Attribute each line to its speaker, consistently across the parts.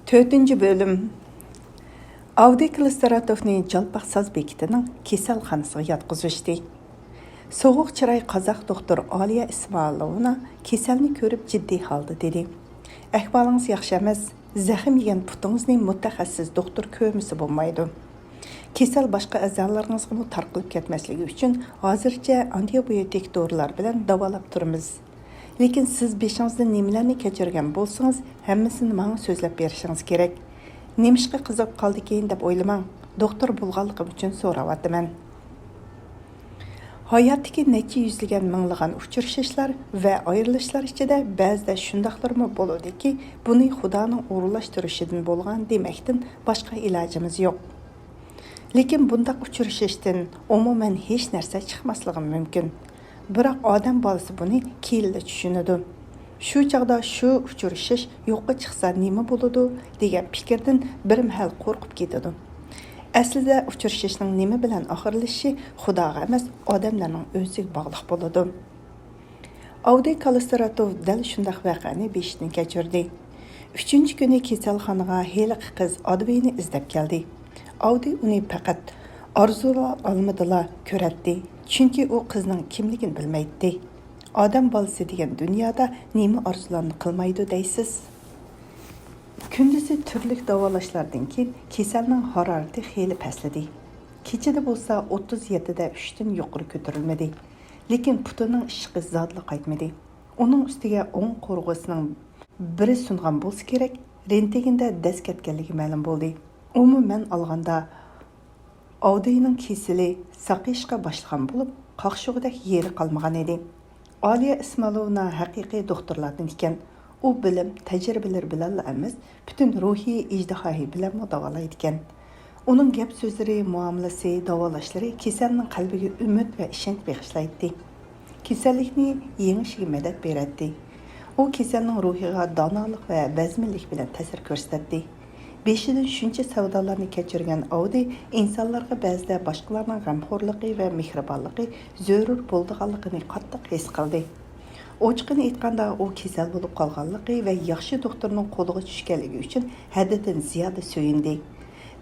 Speaker 1: 4. bölüm. Avdiy Kallistratovni Jalpaqsaz bekitining kasalxonasiga yotqizishdi. Soğuq chiroy qozoq doktor Aliya Ismailovna kasalni ko'rib jiddiy holda dedi. Ahvolingiz yaxshi emas, zaxm yegan putingizni mutaxassis doktor ko'rmisi bo'lmaydi. Kasal boshqa a'zolaringizga tarqalib ketmasligi uchun hozircha antibiotik dorilar bilan davolab turamiz. Lekin siz beshingizda nimalarni kechirgan bo'lsangiz, hammasini menga so'zlab berishingiz kerak. Nemishqa qizib qoldi keyin deb o'ylamang. Doktor bo'lganligim uchun so'rayapman. Hayotdagi necha yuzlagan minglagan uchrashishlar va ayrilishlar ichida ba'zida shundaqlarmi bo'ladiki, buni Xudoning o'rinlashtirishidan bo'lgan demakdan boshqa ilojimiz yo'q. Lekin bundaq uchrashishdan umuman hech narsa chiqmasligi mumkin. Biroq odam bolasi buni keyinda tushunadi. Shu chaqda shu uchrashish yo'qqa chiqsa nima bo'ladi degan fikrdan bir mahal qo'rqib ketadi. Aslida uchrashishning nima bilan oxirlashishi Xudoga emas, odamlarning o'ziga bog'liq bo'ladi. Avdiy Kallistratov dal shundaq voqeani beshdan kechirdi. 3-kuni kasalxonaga heliq qiz Adviyni izlab keldi. Avdiy uni faqat orzular olmadila ko'ratdi. Chunki u qizning kimligini bilmaydi. Odam bolasi degan dunyoda nima orzularni qilmaydi deysiz? Kunduzi turli davolashlardan keyin kasalning harorati xeyli pastladi. Kechada bo'lsa 37 da 3dan yuqori ko'tarilmadi. Lekin putining ishqi zotli qaytmadi. Uning ustiga o'ng qo'rg'isining biri sungan bo'lsa kerak, rentgenda dast ketganligi ma'lum bo'ldi. Umuman olganda Avdiyning kesili saqishga boshlagan bo'lib, qaqshug'idek yeri qolmagan edi. Aliya Ismailovna haqiqiy doktorlardan ekan. U bilim, tajribalar bilan emas, butun ruhiy ijtihoy bilan davolaydi ekan. Uning gap so'zlari, muomalasi, davolashlari kasalning qalbiga umid va ishonch bag'ishlaydi. Kasallikni yengishga madad beradi. U kasalning ruhiga donolik va bazminlik bilan ta'sir ko'rsatdi. Beshidan shuncha savdolarni kechirgan Avdiy insonlarga ba'zida boshqalarning g'amxo'rligi va mehribonligi zarur bo'lganligini qattiq his qildi. Ochiqini aytganda u kasal bo'lib qolganligi va yaxshi doktorning qo'liga tushganligi uchun haddidan ziyoda suyundi.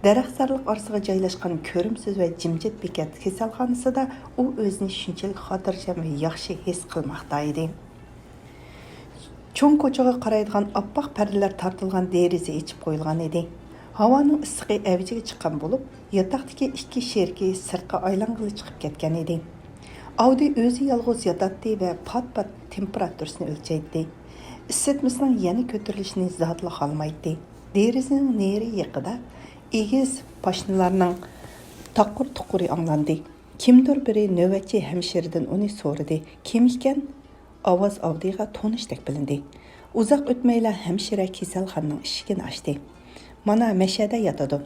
Speaker 1: Daraxtzorlik orasiga joylashgan ko'rimsiz va jimjit bekat kasalxonasida u o'zini shunchalik xotirjam va yaxshi his qilmoqda edi. Cho'ng ko'chaga qaraydigan oppoq pardalar tortilgan deraza ichib qo'yilgan edi. Havoning issiqi avjiga chiqqan bo'lib, yotoqdagi ikki sherki sirtqa aylang'ili chiqib ketgan edi. Avdiy o'zi yolg'iz yotadi va pat-pat temperaturasini o'lchaydi. Isitmasining yana ko'tarilishini zotli xolmaydi. Derazaning neri yaqida egiz pashnalarning taqur-tuquri anglandi. Kimdir biri navbatchi hamshiradan uni so'radi. Kim ekan? Ovoz Avdiyga tonishdek bilindi. Uzoq o'tmayla hamshira kasalxonaning eshigini ochdi. Mana mashada yotadi.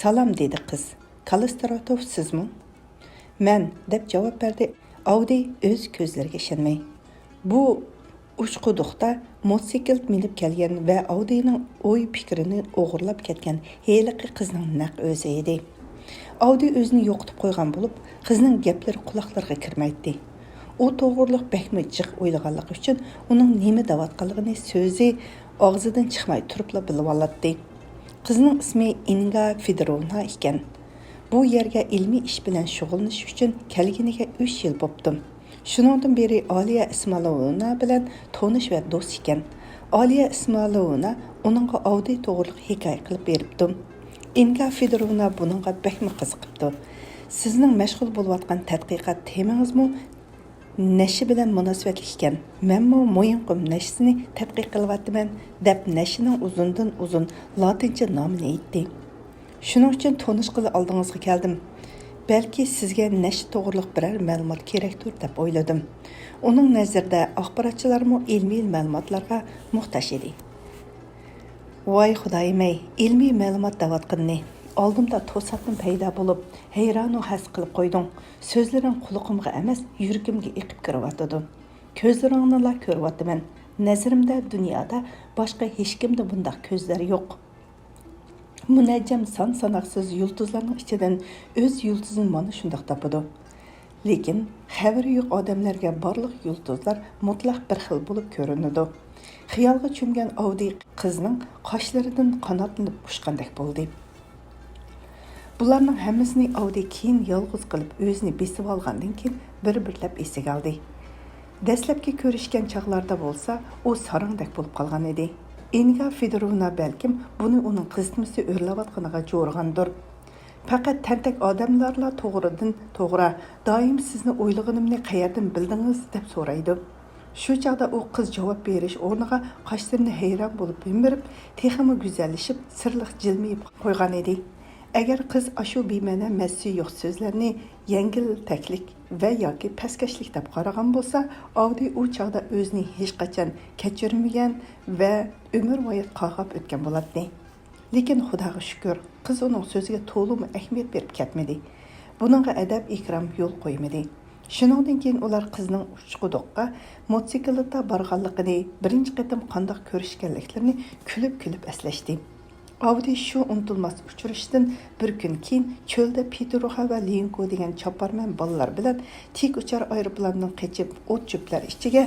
Speaker 1: Salom dedi qiz. Kallistratov sizmi? Men deb javob berdi. Avdiy o'z ko'zlariga ishonmay. Bu uchquduqda motosikl minib kelgan va Avdiyning o'y fikrini o'g'irlab ketgan heliqi qizning naq o'zi edi. Avdiy o'zini yo'qotib qo'ygan bo'lib, qizning gaplari quloqlariga kirmaydi. U to'g'riliq bakmi jiq o'ylaganligi uchun uning nima davatqanligini so'zi og'zidan chiqmay turibla bilib oladi. Qizning ismi Inga Fedorovna ekan. Bu yerga ilmiy ish bilan shug'ullanish uchun kelganiga 3 yil bo'pti. Shuningdan beri Aliya Ismailovna bilan tonish va do'st ekan. Aliya Ismailovna uningga Avdiy to'g'riliq hikoya qilib beribdi. Inga Fedorovna buningga bakmi qiziqibdi. Sizning mashg'ul bo'layotgan tadqiqot temangizmi nashi bilan munosabatli ekan. Menmi mo'yinqum nashisini tadqiq qilyapman deb nashining uzundan uzun latincha nomini aytdi. Shuning uchun tanishqili oldingizga keldim. Balki sizga nashi to'g'riliq biror ma'lumot kerakdir deb o'yladim. Uning nazarida axborotchilarmi ilmiy ma'lumotlarga muhtoj edi. Voy xudoyim-ey, ilmiy ma'lumot davatqinni oldimda to'satdan paydo bo'lib, hayronu has qilib qo'yding. So'zlaring quloqimga emas, yuragimga eqib kiryotdi. Ko'zlaringni ko'ryapman. Nazarimda dunyoda boshqa hech kimda bunday ko'zlar yo'q. Munajjam son-sanoqsiz yulduzlarning ichidan o'z yulduzini mana shundoq topadi. lekin xabari yo'q odamlarga barliq yulduzlar mutlaq bir xil bo'lib ko'rinadi. Xiyolga cho'mgan Audi qizning qoshlaridan qanotlanib ushqandek bo'ldi. Bularning hammasini Audi keyin yolg'iz qilib o'zini besib olgandan keyin bir-birlab esiga oldi. Dastlabki ko'rishgan chaqlarda bo'lsa, u sarangdek bo'lib qolgan edi. Inga Fedorovna balkim buni uning qizitmasi o'rlayotganiga jo'rgandir. Faqat tantak odamlarla to'g'ridan-to'g'ri doim sizni o'ylaganimni qayerdan bildingiz deb so'raydi. Shu chaqda u qiz javob berish o'rniga qoshlarini hayron bo'lib yumirib, texmi go'zallashib, sirliq jilmayib qo'ygan edi. Agar qiz ashu bema'ni massi yo'q so'zlarni yengil taklik va yoki paskashlik deb qaragan bo'lsa, Audi u chaqda o'zini hech qachon kechirmagan va umr bo'yi qag'ab o'tgan bo'ladi. Lekin Xudoga shukr, qiz uning so'ziga to'liq ahamiyat berib ketmadi. Buningga adab ikrom yo'l qo'ymadi. Shuningdan keyin ular qizning uchquduqqa mototsiklda borganligini, birinchi qatim qanday ko'rishganliklarini kulib eslashdi. Audi shu unutilmas uchrashishdan bir kun keyin cho'lda Petruxa va Linko degan choparman bolalar bilan tik uchar aeroplandan qochib o't cho'plar ichiga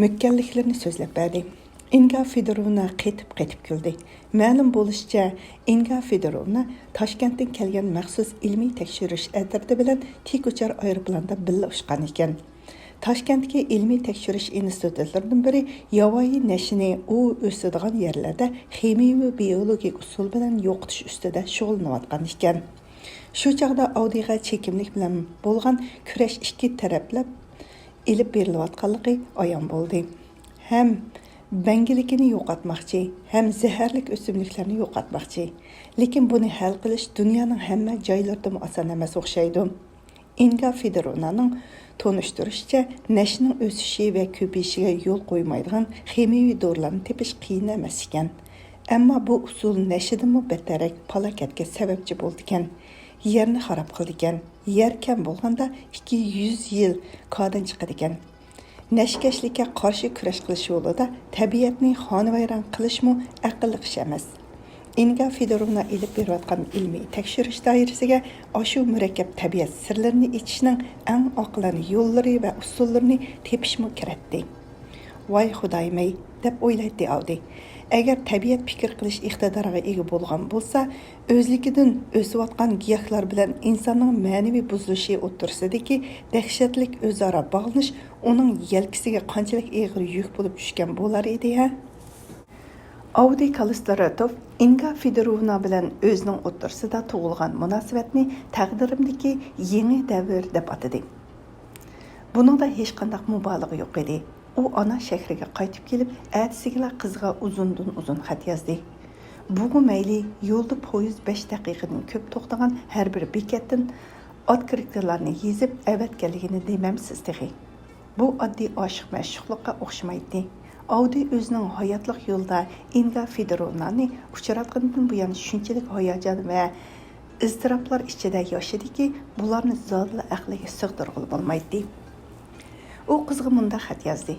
Speaker 1: mükkelliklerini so'zlab berdi. Inga Fedorovna qetib kuldi. Ma'lum bo'lishicha, Inga Fedorovna Toshkentdan kelgan maxsus ilmiy tekshirish atridi bilan tik uchar aeroplanda birga uchgan ekan. Toshkentdagi ilmiy tekshirish institutlaridan biri Yavoyi nashini u o'sadigan yerlarda ximiy va biologik usul bilan yo'qotish ustida shug'ullanayotgan ekan. Shu chaqda Audiga chekimlik bilan bo'lgan kurash ikki taraflab ilib berilayotganligi ayon bo'ldi. Ham bangilikini yo'qotmoqchi, ham zaharlik o'simliklarni yo'qotmoqchi. Lekin buni hal qilish dunyoning hamma joylarida oson emas o'xshaydi. Inga Fedorovnaning tonishtirishicha, nashning o'sishi va ko'payishiga yo'l qo'ymaydigan ximiy dorilarni tepish qiyin emas ekan. Ammo bu usul nashidan bettarak falokatga sababchi bo'ldi ekan. Yerni xarob qildi ekan. Yer kam bo'lganda 200 yil qadin chiqadi ekan. Nashkashlikka qarshi kurash qilish yo'lida tabiatni xonavayron qilishmi aqlli ish emas. Inga Fedorovna ilib berayotgan ilmiy tekshirish doirasiga ashu murakkab tabiat sirlarini ichishning eng aqlli yo'llari va usullarini tepishmi kerakdi. Voy xudoyim-ey, deb o'ylaydi Audi. Agar tabiat fikr qilish iqtidoriga ega bo'lgan bo'lsa, o'zligidan o'sayotgan giyohlar bilan insonning ma'naviy buzilishi o'tirsidagi dahshatlik o'zaro bog'lanish uning yelkasiga qanchalik og'ir yuk bo'lib tushgan bo'lar edi-ya. Audi Kalistoratov Inga Fedorovna bilan o'zining o'tirsida tug'ilgan munosabatni taqdirimdagi yangi davr deb atadi. Buningda hech qanday mubolag'a yo'q edi. U ona shahriga qaytib kelib, ertasiga qizga uzun xat yozdi. Bu mayli yo'lda poyezd 5 daqiqadan ko'p to'xtagan har bir bekatdan otkritkalarni yezib avatganligini demamsiz dedi. Bu oddiy oshiq mashhuqlikqa o'xshamaydi. Audi o'zining hayotlik yo'lida Inga Fedorovnani uchratgandan buyon shunchalik hayajon va iztiroblar ichida yashadiki, bularni zodla aqliga sig'dirib bo'lmaydi. U qizga munda xat yozdi.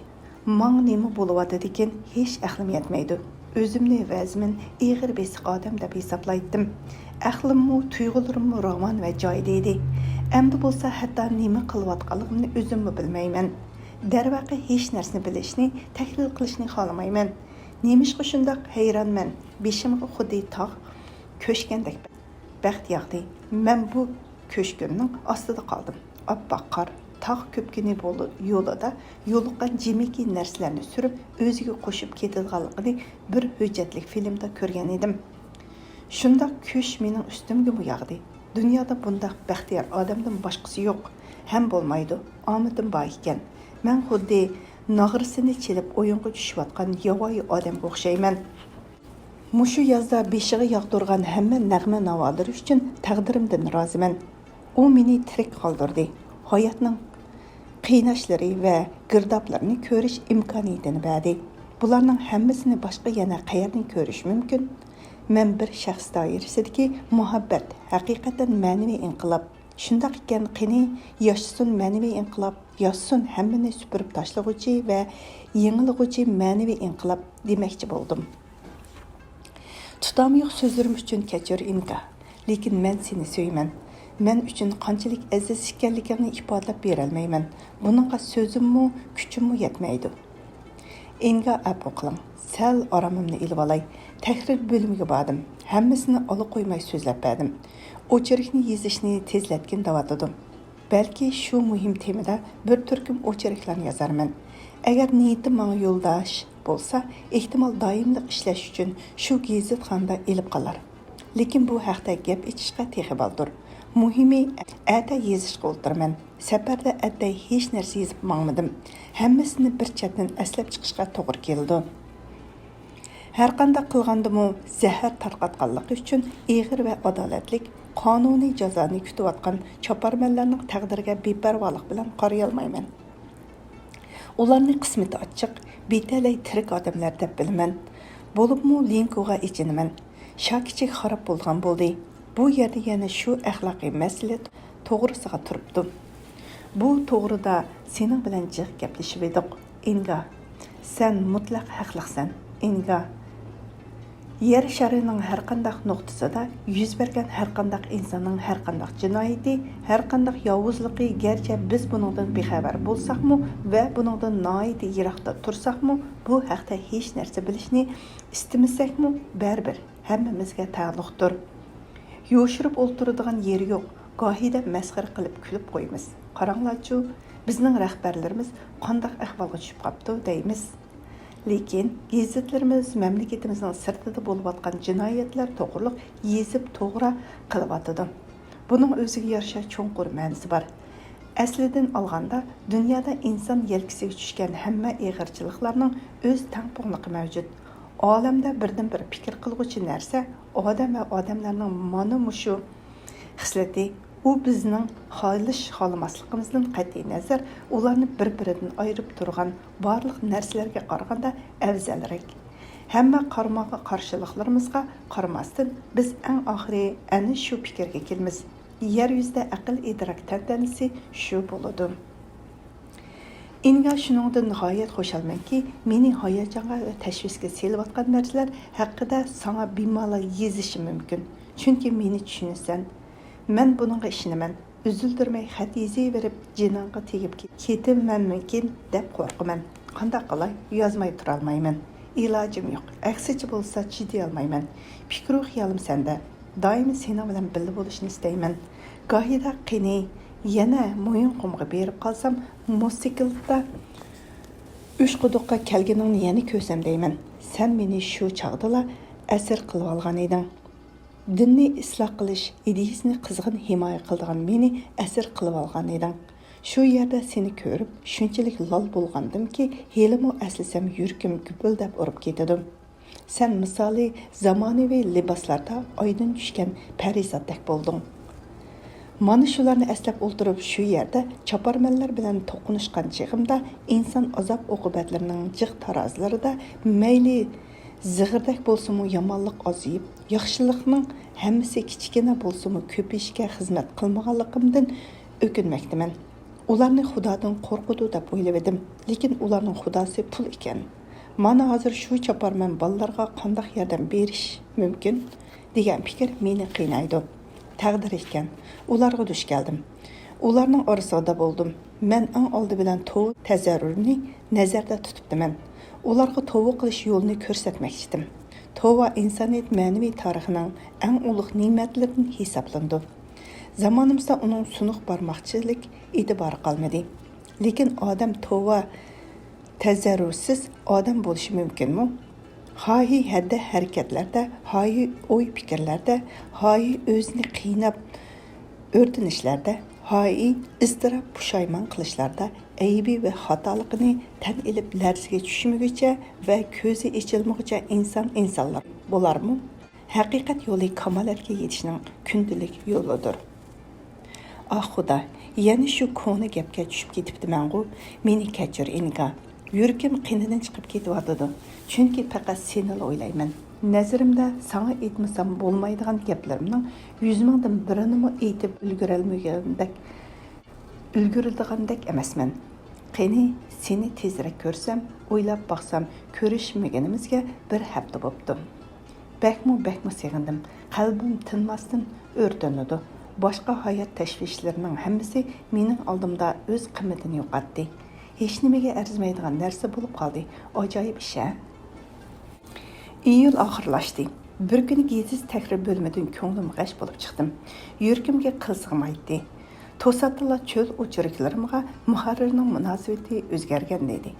Speaker 1: Mang nima bo'lyapti degan hech aqlim yetmaydi. O'zimni vazmin ig'ir besiq odam deb hisoblaydim. Aqlimmi, tuyg'ularimmi roman va joyida edi. Endi bo'lsa hatto nima qilayotganligimni o'zimmi bilmayman. Darvaqa hech narsani bilishni, tahlil qilishni xohlamayman. Nemishqa shundoq hayronman. Beshimga xuddi tog' ko'shgandek baxt yog'di. Men bu ko'shkunning ostida qoldim. Oppoq qor tog' ko'pkini bo'ldi yo'lida yo'liqqan jimiki narsalarni surib o'ziga qo'shib ketadiganligini bir hujjatlik filmda ko'rgan edim. Shundoq kuch mening ustimga yog'di. Dunyoda bundoq baxtiyor odamdan boshqasi yo'q. Ham bo'lmaydi. Omadim bor ekan. Men xuddi nag'risini chelib o'yinga tushayotgan yovvoyi odamga o'xshayman. Mushu yozda beshiga yog'dirgan hamma nag'ma navolari uchun taqdirimdan roziman. U meni tirik qoldirdi. Hayotning qiynashlari va girdoblarini ko'rish imkoniyatini berdi. Bularning hammasini boshqa yana qayerdan ko'rish mumkin? Men bir shaxs doirasidagi muhabbat, haqiqatan ma'naviy inqilob. Shundoq ekan, qani yashsin ma'naviy inqilob, yashsin hammani supurib tashlag'uchi va yengilg'uchi ma'naviy inqilob demoqchi bo'ldim. Tutam yo'q so'zlarim uchun kechir Inga. Lekin men seni suyman. men uchun qanchalik aziz ekanligini ifodalab berolmayman. Buningga so'zimmi, kuchimmi yetmaydi. Inga apu qiling. Sal oromimni ilib olay. Tahrir bo'limiga bordim. Hammasini ola qo'ymay so'zlab berdim. O'chirikni yezishni tezlatgin davotadim. Balki shu muhim temada bir turkum o'chiriklarni yozarman. Agar niyatim menga yo'ldosh bo'lsa, ehtimol doimliq ishlash uchun shu gazetxonada elib qolar. Lekin bu haqda gap ichishga texi baldur. Muhimi, ata yezishga o'ltirman. Safarda atday hech narsa yezib mangmadim. Hammasini bir chatdan aslab chiqishga to'g'ri keldi. Har qanday qilgandimi zahar tarqatganligi uchun eg'ir va adolatlik qonuniy jazoni kutayotgan choparmanlarning taqdiriga beparvolik bilan qaray olmayman. Ularning qismati ochiq, betalay tirik odamlar deb bilaman. Bo'libmi Linkoga ichinaman. Shakichik xarob bo'lgan bo'ldi. Bu yerda yana shu axloqiy masala to'g'risiga turibdi. Bu to'g'rida sening bilan jiq gaplashib edik. Inga, sen mutlaq haqlisan. Inga, yer sharining har qanday nuqtasida yuz bergan har qanday insonning har qanday jinoyati, har qanday yovuzligi, garchi biz buningdan bexabar bo'lsakmi va buningdan noiti yiroqda tursakmi, bu haqda hech narsa bilishni istamasakmi, baribir hammamizga taalluqdir. Yo'shirib o'ltiradigan yeri yo'q. Gohida masxara qilib kulib qo'yamiz. Qaranglarchu, bizning rahbarlarimiz qanday ahvolga tushib qopti deymiz. Lekin gazetlarimiz mamlakatimizning sirtida bo'layotgan jinoyatlar to'g'riliq yezib to'g'ri qilyotdi. Buning o'ziga yarasha cho'nqur ma'nosi bor. Aslidan olganda dunyoda inson yelkasiga tushgan hamma eg'irchiliklarning o'z tangpungligi mavjud. Olamda birdan bir fikr qilguvchi narsa odam va odamlarning mana mushu xislati. U bizning xohlamasligimizdan qat'iy nazar ularni bir-biridan ayirib turgan barliq narsalarga qaraganda afzalroq. Hamma qarmaga qarshiliklarımizga qaramasdan biz eng oxiri ana shu fikrga kelamiz. Yer yuzida aql idrok tantanisi shu bo'ladi. Inga shuningdan nihoyat xushalmanki, meni hayajonga va tashvishga selayotgan narsalar haqida sana bemalol yezishim mumkin. Chunki meni tushunasan. Men buningga ishonaman. Üzüldürmey xat yezayverib jiningga tegib ketimman mumkin deb qo'rqaman. Qanday qilay? Yozmay tura olmayman. İlacım yo'q. Aksicha bo'lsa chiday olmayman. Fikru xiyolim senda. Doim sening bilan birga bo'lishni istayman. Gohida qini yana mo'yin qumga berib qolsam, musiqilda uch quduqqa kelganingni yana ko'rsam deyman. Sen meni shu chog'dala asir qilib olgan eding. Dinni isloh qilish ideyasini qizg'in himoya qilgan meni asir qilib olgan eding. Shu yerda seni ko'rib, shunchalik lol bo'lgandimki, helimi aslasam yurkim gupildab urib ketadim. Sen misoli zamonaviy liboslarda oydin tushgan parizoddak bo'lding. Mana shularni eslab o'ltirib shu yerda choparmanlar bilan to'qinishgan chig'imda inson azob oqibatlarining jiq tarozlarida mayli zig'irdak bo'lsa-mu yomonlik ozayib, yaxshilikning hammasi kichkina bo'lsa-mu ko'payishga xizmat qilmaganligimdan o'kinmoqdaman. Ularni Xudodan qo'rqudi deb o'yladim, lekin ularning xudosi pul ekan. Mana hozir shu choparman bolalarga qanday yordam berish mumkin degan fikr meni qiynaydi. Taqdir ekan, ularga duch keldim. Ularning orasida bo'ldim. Men eng oldi bilan tov tazarrurini nazarda tutibdiman. Ularga tova qilish yo'lini ko'rsatmoqchidim. Tova insoniyat ma'naviy tarixining eng ulug' ne'matlaridan hisoblandi. Zamonimizda uning sunuq barmoqchilik e'tibori qolmadi. Lekin odam tova tazarrursiz odam bo'lishi mumkinmi? Hoyi hadda harakatlarda, hoyi o'y fikrlarda, hoyi o'zini qiynab o'rtanishlarda, hoyi iztirob pushaymon qilishlarda aybi va xatoligini tan ilib larziga tushmaguncha va ko'zi ochilmaguncha insonlar bo'larmi? Haqiqat yo'li kamolatga yetishning kundalik yo'lidir. Ah Xudo, yana shu koni gapga tushib ketibdiman-ku. Meni kechir Inga. Yurkim qinidan chiqib ketyapti. Chunki faqat seni o'ylayman. Nazarimda sana aytmasam bo'lmaydigan gaplarimning 100 mingdan birini aytib ulguradigandak emasman. Qani seni tezroq ko'rsam, o'ylab baxsam, ko'rishmaganimizga bir hafta bo'pti. Bakmu seg'indim. Qalbim tinmasdan o'rtanadi. Boshqa hayot tashvishlarining hammasi mening oldimda o'z qimmatini yo'qotdi. Hech nimaga arzimaydigan narsa bo'lib qoldi. Ajoyib ish. İyul oxirlashdi. Bir kuni geziz takrir bo'lmadan ko'nglim g'ash bo'lib chiqdim. Yuragimga qilsig'maydi. To'satla cho'l o'chiriklarimga muharrirning munosabati o'zgargan edi.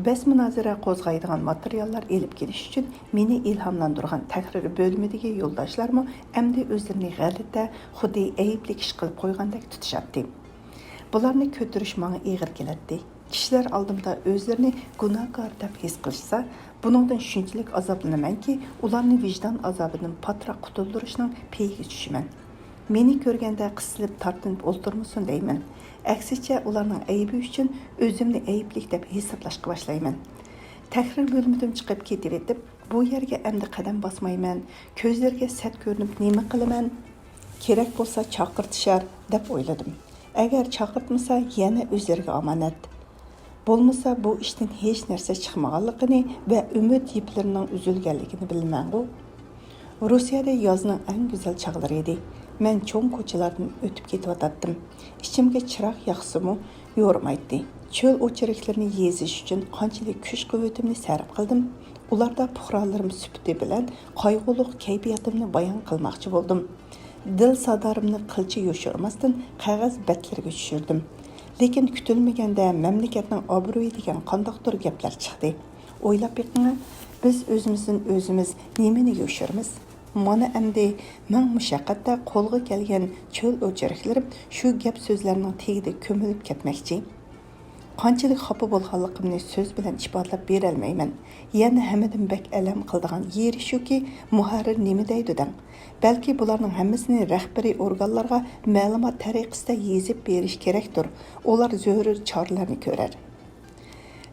Speaker 1: Bas munozara qo'zg'aydigan materiallar elib kelish uchun meni ilhomlantirgan takrir bo'lmidagi yo'ldoshlarmi endi o'zlarini g'alati, xuddi aybli ish qilib qo'ygandek tutishadi. Bularni ko'tirish menga og'ir keladi. Kishilar oldimda o'zlarini gunohkor deb his qilsa, buningdan shunchalik azoblanamanki, ularni vijdon azobidan patroq qutuldirishning peyiga tushaman. Meni ko'rganda qisilib tortinib o'ltirmasin deyman. Aksicha ularning aybi uchun o'zimni ayblik deb hisoblashga boshlayman. Takrir bo'lmadim chiqib ketib etib, bu yerga endi qadam bosmayman. Ko'zlarga sat ko'rinib nima qilaman? Kerak bo'lsa chaqirtishar deb o'yladim. Agar chaqirtmasa yana o'zlariga omonat. Bo'lmasa bu ishdan hech narsa chiqmaganligini va umid yiplarining uzilganligini bilmayman-ku. Rusiyada yozning eng go'zal chog'lari edi. Men cho'ng ko'chalardan o'tib ketayotdim. Ichimga chiroq yoqsimi, yo'rmaydi. Cho'l o'chiriklarini yezish uchun qanchalik kuch-quvvatimni sarf qildim. Ularda puhralarim sufati bilan qayg'uliq kayfiyatimni bayon qilmoqchi bo'ldim. Dil sadorimni qilcha yo'shirmasdan qog'oz betlarga tushirdim. Lekin kutilmaganda mamlakatning obro'yi degan qandoqdir gaplar chiqdi. O'ylab beqinglar, biz o'zimiz nimani yo'shirmiz? Mana endi men mushaqqatda qo'lga kelgan cho'l o'chiriklarim shu gap so'zlarning tegida ko'milib ketmoqchi. Qanchalik xafa bo'lganligimni so'z bilan ifodalab bera olmayman. Yana hammadan bak alam qildigan yeri shuki, muharrir nima deydi deng. Balki bularning hammasini rahbariy organlarga ma'lumot tariqasida yezib berish kerakdir. Ular zo'rur choralarni ko'rar.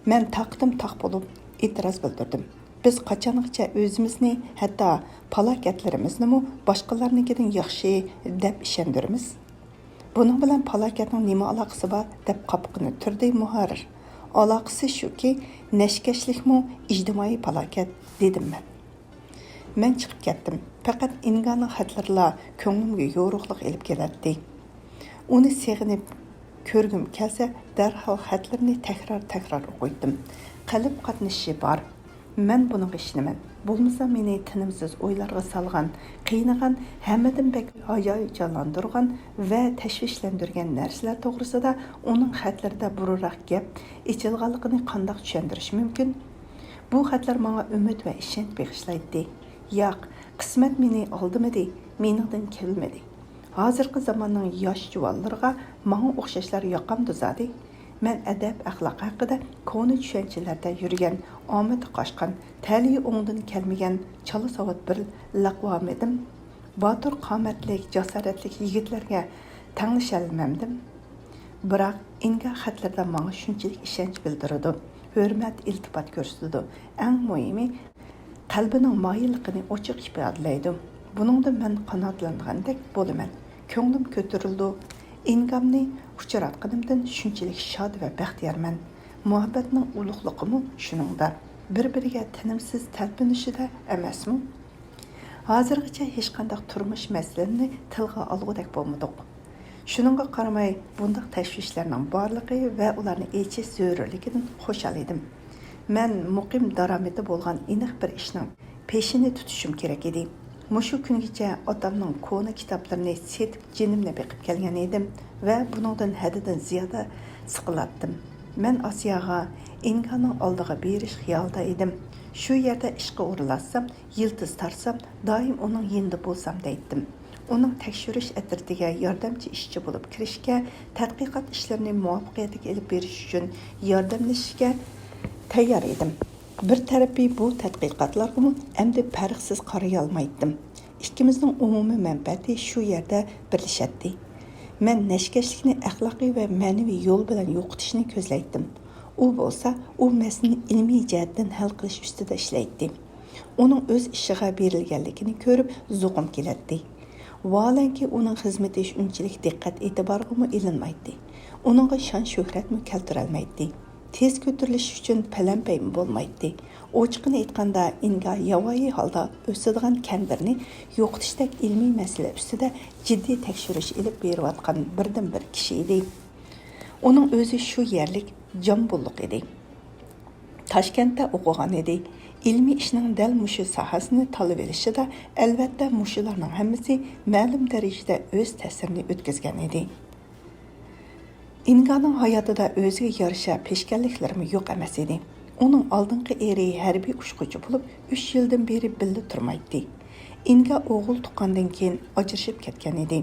Speaker 1: Men taqdim taq bo'lib e'tiroz bildirdim. Biz qachongacha o'zimizni, hatto falokatlarimizni boshqalarnikidan yaxshi deb ishondiramiz. Buning bilan falokatning nima aloqasi bor deb qopqini turdi muharrir. Aloqasi shuki, nashkashlikmi ijtimoiy falokat dedim men. Men chiqib ketdim. Faqat Inganing xatlarla ko'nglimga yo'ruqlik elib keladi. Uni seg'inib ko'rgim kelsa, darhol xatlarni takror o'qiydim. Qalb qatnashishi bor. Men buni ishlayman. Bo'lmasa meni tinimsiz o'ylarga salgan, qiynagan, hammadan bek hayojonlantirgan va tashvishlantirgan narsalar to'g'risida uning xatlarida burunroq gap ichilganligini qanday tushuntirish mumkin? Bu xatlar menga umid va ishonch bag'ishlaydi. Yo'q, qismat meni oldimidi, meningdan kelmadi. Hozirgi zamonning yosh juvonlarga menga o'xshashlar yoqamdi zodi. Men adab axloq haqida koni tushunchalarda yurgan, omadi qochgan, ta'limi o'ngdan kelmagan chala savat bir laqvom edim. Botir qomatlik, jasoratlik yigitlarga tanglishalmamdim. Biroq Inga xatlarda menga shunchalik ishonch bildirdi, hurmat, iltifot ko'rsatdi. Eng muhimi, qalbining moyilligini ochiq ifodalaydi. Buningda men qanotlangandek bo'laman. Ko'nglim ko'tarildi. Ingamni uchratganimdan shunchalik shod va baxtiyorman. Muhabbatning ulug'ligimi shuningda, bir-biriga tinimsiz talpinishida emasmi? Hozirgacha hech qanday turmush masalalarini tilga olgudek bo'lmadik. Shuningga qaramay, bunday tashvishlarning borligi va ularni yechish zarurligidan xushal edim. Men muqim daromadi bo'lgan aniq bir ishning peshini tutishim kerak edi. Mushu kungacha otamning kona kitoblarini setib jinimni beqib kelgan edim va buningdan hadidan ziyoda siqilatdim. Men Osiyoga Inganing oldiga berish xiyolida edim. Shu yerda ishga o'rinlashsam, yildiz tarsam, doim uning yonida bo'lsam deydim. Uning tekshirish atritiga yordamchi ishchi bo'lib kirishga, tadqiqot ishlarini muvaffaqiyatli olib berish uchun yordamlashishga tayyor edim. Bir tarafi bu tadqiqotlarga endi farqsiz qaray olmaydim. Ikkimizning umumiy manfaati shu yerda birlashadi. Men nashkashlikni axloqiy va ma'naviy yo'l bilan yo'qotishni ko'zlaydim. U bo'lsa, u masalani ilmiy jihatdan hal qilish ustida ishlaydi. Uning o'z ishiga berilganligini ko'rib zo'qim keladi. Vaholanki uning xizmati unchalik diqqat e'tiborga ilinmaydi. Uningga shon shuhratmi keltirolmaydi. tez ko'tarilish uchun palampaymi bo'lmaydi. Ochiqini aytganda, Inga yovvoyi holda o'sadigan kandirni yo'qotishdak ilmiy masala ustida jiddiy tekshirish ilib berayotgan birdan bir kishi edi. Uning o'zi shu yerlik Jambulliq edi. Toshkentda o'qigan edi. İlmi ishning dal mushu sohasini tanlab olishida albatta mushularning hammasi ma'lum darajada o'z ta'sirini o'tkazgan edi. Inganing hayotida o'ziga yarasha peshkanliklarmi yo'q emas edi. Uning oldingi eri harbiy ushquchi bo'lib, 3 yildan beri birga turmaydi. Inga o'g'il tuqqandan keyin ajrashib ketgan edi.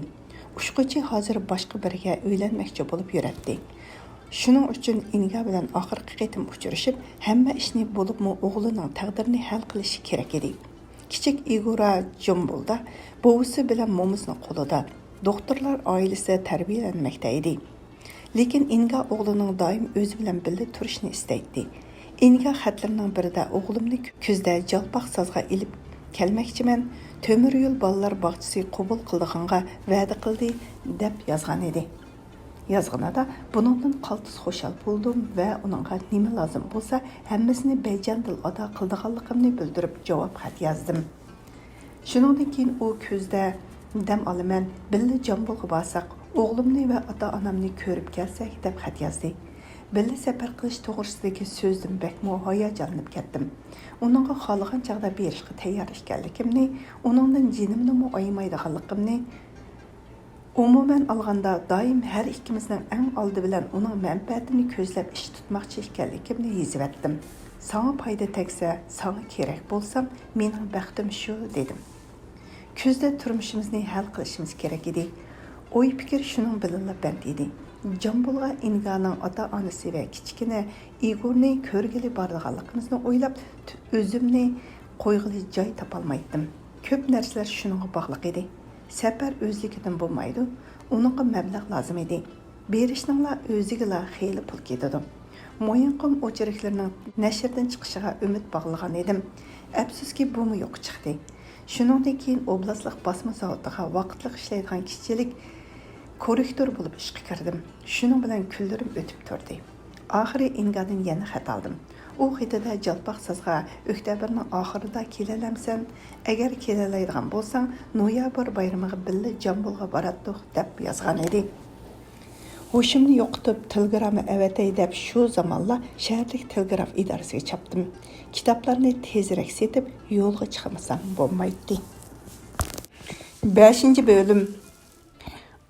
Speaker 1: Ushquchi hozir boshqa biriga uylanmoqchi bo'lib yuradi. Shuning uchun Inga bilan oxirgi qitim uchrashib, hamma ishni bo'libmi o'g'lining taqdirini hal qilishi kerak edi. Kichik Igora Jambulda buvisi bilan mo'misning qo'lida doktorlar oilasi tarbiyalanmoqda edi. Lekin Inga o'g'lining doim o'zi bilan birga turishni istaydi. Inga xatlarining birida o'g'limni kuzda jalpoq sazga ilib kelmoqchiman, temir yo'l bolalar bog'chisi qabul qildiganga va'da qildi deb yozgan edi. Yazg'inada buningdan qaltis xushal bo'ldim va uningga nima lozim bo'lsa, hammasini bejandil ado qildiganligimni bildirib javob xat yozdim. Shuningdan keyin u kuzda dam olaman, birga Jambulga borsak, o'g'limni va ota-onamni ko'rib kelsak deb xat yozdi. Birga safar qilish to'g'risidagi so'zdan bakmo hayajonlanib ketdim. Uningga xohlagan chaqda berishga tayyor ekanligimni, uningdan jinimni aymaydiganligimni, umuman olganda doim har ikkimizning eng oldi bilan uning manfaatini ko'zlab ish tutmoqchi ekanligimni yozib Sana payda tegsa, sana kerak bo'lsam, mening baxtim shu dedim. Kuzda turmushimizni hal qilishimiz kerak edi. O'y fikr shuning bilan band edi. Jambulga Inganing ota-onasi va kichkina Igorni ko'rgili borganligimizni o'ylab, o'zimni qo'yg'ili joy topolmaydim. Ko'p narsalar shuningga bog'liq edi. Safar o'zligidan bo'lmaydi, uningga mablag' lozim edi. Berishningla o'ziga xeyli pul ketadi. Mo'yinqum o'chiriklarining nashrdan chiqishiga umid bog'lagan edim. Afsuski bumi yo'q chiqdi. Shuningdan keyin oblastlik bosma zavodiga vaqtli ishlaydigan kishilik korrektor bo'lib ishga kirdim. Shuning bilan kunlarim o'tib turdi. Oxiri Ingadan yana xat oldim. U xatida jalpoq sazga oktyabrning oxirida kelalamsan, agar kelalaydigan bo'lsang, noyabr bayramiga birga Jambulga boratdik deb yozgan edi. Hoşimni yo'qotib, telegramni avatay deb shu zamonla shaharlik telegraf idorasiga chapdim. Kitoblarni tezroq setib, yo'lga chiqmasam bo'lmaydi. 5-bölüm.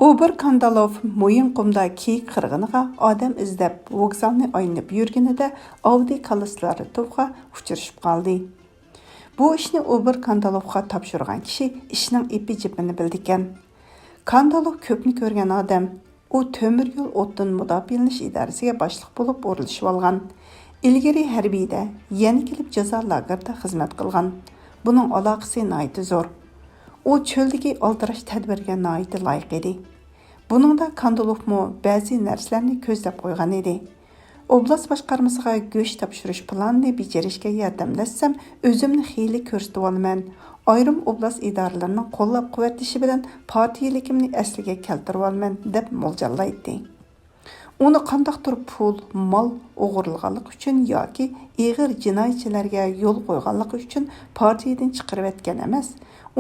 Speaker 1: Obur Kandalov Mo'yinqumda kiyik qirg'iniga odam izlab vokzalni aylanib yurganida Audi Kalaslarovga uchrashib qoldi. Bu ishni Obur Kandalovga topshirgan kishi ishning ipi-jipini bildi ekan. Kandalov ko'pni ko'rgan odam. U temir yo'l o'tdan mudofialanish idorasiga boshliq bo'lib o'rlashib olgan. Ilgari harbiyda, yana kelib jazo lagerda xizmat qilgan. Buning aloqasi nihoyat zo'r. U cho'ldagi oldirash tadbirga nihoyat loyiq edi. Buningda Kandalovmi ba'zi narsalarni ko'zlab qo'ygan edi. Oblast boshqarmasiga go'sht topshirish planini bajarishga yordamlashsam, o'zimni xeyli ko'rsatib olaman. Ayrim oblast idoralarining qo'llab-quvvatlashi bilan partiyaligimni asliga keltirib olaman deb mo'ljallaydi. Uni qandaqdir pul, mol o'g'irlaganlik uchun yoki ig'ir jinoyatchilarga yo'l qo'yganlik uchun partiyadan chiqarib etgan emas,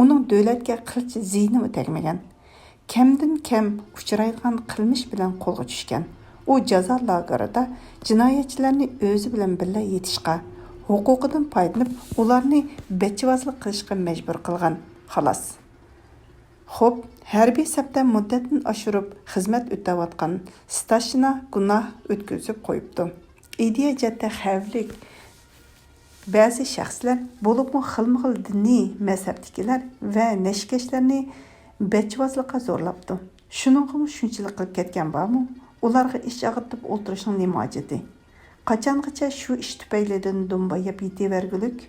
Speaker 1: uning davlatga qilch ziynimi tegmagan. Kamdan kam uchraydigan qilmish bilan qo'lga tushgan. U jazo lagerida jinoyatchilarni o'zi bilan birga yetishga, huquqidan foydalanib, ularni bechvazlik qilishga majbur qilgan. Xolos. Xo'p, harbiy safda muddatni oshirib xizmat o'tayotgan stajni gunoh o'tkazib qo'yibdi. Ideya jatda xavfli ba'zi shaxslar bo'libmi xilma-xil diniy mazhabdagilar va nashkashlarni bechvazlikqa zo'rlabdi. Shuningga shunchalik qilib ketgan bormi? Ularga ish og'itib o'tirishning nima hojati? Qachongacha shu ish tufaylidan dumbayib yetavergulik?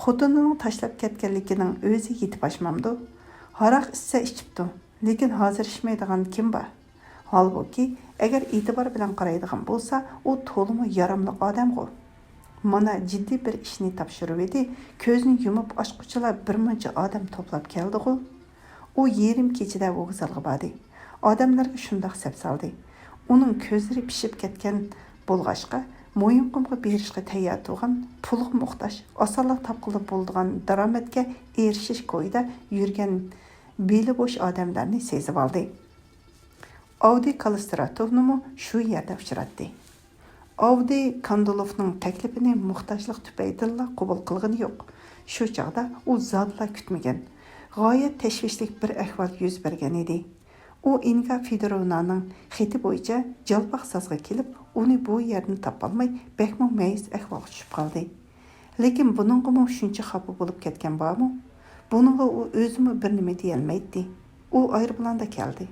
Speaker 1: Xotinining tashlab ketganligining o'zi yetib oshmamdi. Haraq issa ichibdi, lekin hozir ichmaydigan kim bor? Holbuki, agar e'tibor bilan qaraydigan bo'lsa, u to'liq yaramli odam-ku. Mana jiddiy bir ishni topshirib edi, ko'zni yumib ochquchilar bir muncha odam to'plab keldi-ku. U yerim kechida vokzalga bordi. Odamlarga shundoq sep soldi. Uning ko'zlari pishib ketgan bo'lg'ashqa, moyinqumga berishga tayyor turgan, pulga muhtoj, osonlik topqilib bo'ladigan daromadga erishish ko'yida yurgan beli bo'sh odamlarni sezib oldi. Avdiy Kallistratovni shu yerda uchratdi. Avdiy Kandilovning taklifini muhtojlik tufayli qabul qilgani yo'q. Shu chaqda u zotla kutmagan, g'oyat tashvishli bir ahvol yuz bergan edi. U Inga Fedorovnaning xati bo'yicha jalpoq sazga kelib, uni bu yerni topolmay, bekmo mayiz ahvolga tushib qoldi. Lekin buningga shuncha xafa bo'lib ketgan bormi? Buningga u o'zimi bir nima deya olmaydi. U aeroplanda keldi.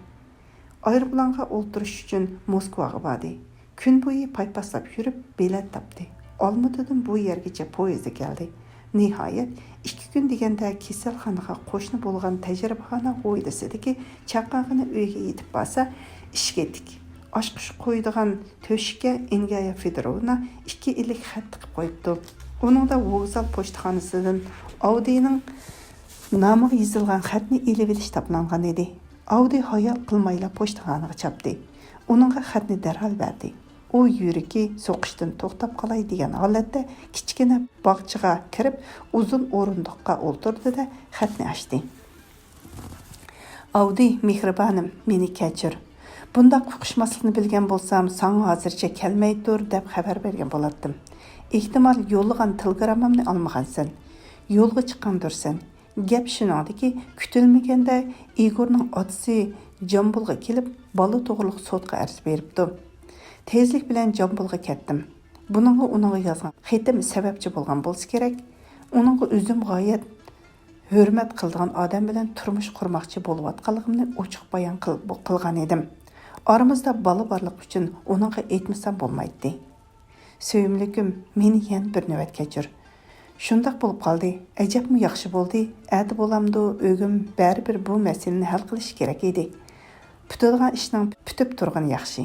Speaker 1: Aeroplanga o'tirish uchun Moskvaga bordi. Kun bo'yi paypaslab yurib, bilet topdi. Olmaotadan bu yergacha poyezd keldi. Nihayet 2 kun deganda kasalxonaga qo'shni bo'lgan tajribaxona o'ylasidagi chaqag'ini uyga yetib borsa, ish ketdik. Oshqish qo'ydigan to'shikka Inga Fedorovna 2 iliq xat tiqib qo'yibdi. Uningda vokzal pochtaxonasidan Avdiyning nomi yozilgan xatni elib olish toplangan edi. Avdiy hayal qilmayla pochtaxonaga chapdi. Uningga xatni darhol berdi. U yuragi so'qishdan to'xtab qolay degan holatda kichkina bog'chaga kirib, uzun o'rindiqqa o'tirdi-da, xatni ochdi. Avdiy, mehribonim, meni kechir. Bundaq uqishmaslikni bilgan bo'lsam, sana hozircha kelmay tur deb xabar bergan bo'lardim. Ehtimol yo'llagan telegramimni olmagansan. Yo'lga chiqqandursan. Gap shuningdiki, kutilmaganda Igorning otasi Jambulga kelib, bola to'g'riliq sotga arz beribdi. Tezlik bilan Jambulga ketdim. Buningga uningga yozgan xatim sababchi bo'lgan bo'lsa kerak. Uningga o'zim g'oyat hurmat qilgan odam bilan turmush qurmoqchi bo'layotganligimni ochiq bayon qilgan edim. Aramizda bola borlik uchun uningga aytmasam bo'lmaydi. Söyümlükim, meni yana bir navbat kechir. Shundaq bo'lib qoldi. Ajabmi yaxshi bo'ldi. Adi bo'lamdi, o'gim baribir bu masalani hal qilish kerak edi. Putilgan ishning putib turgani yaxshi.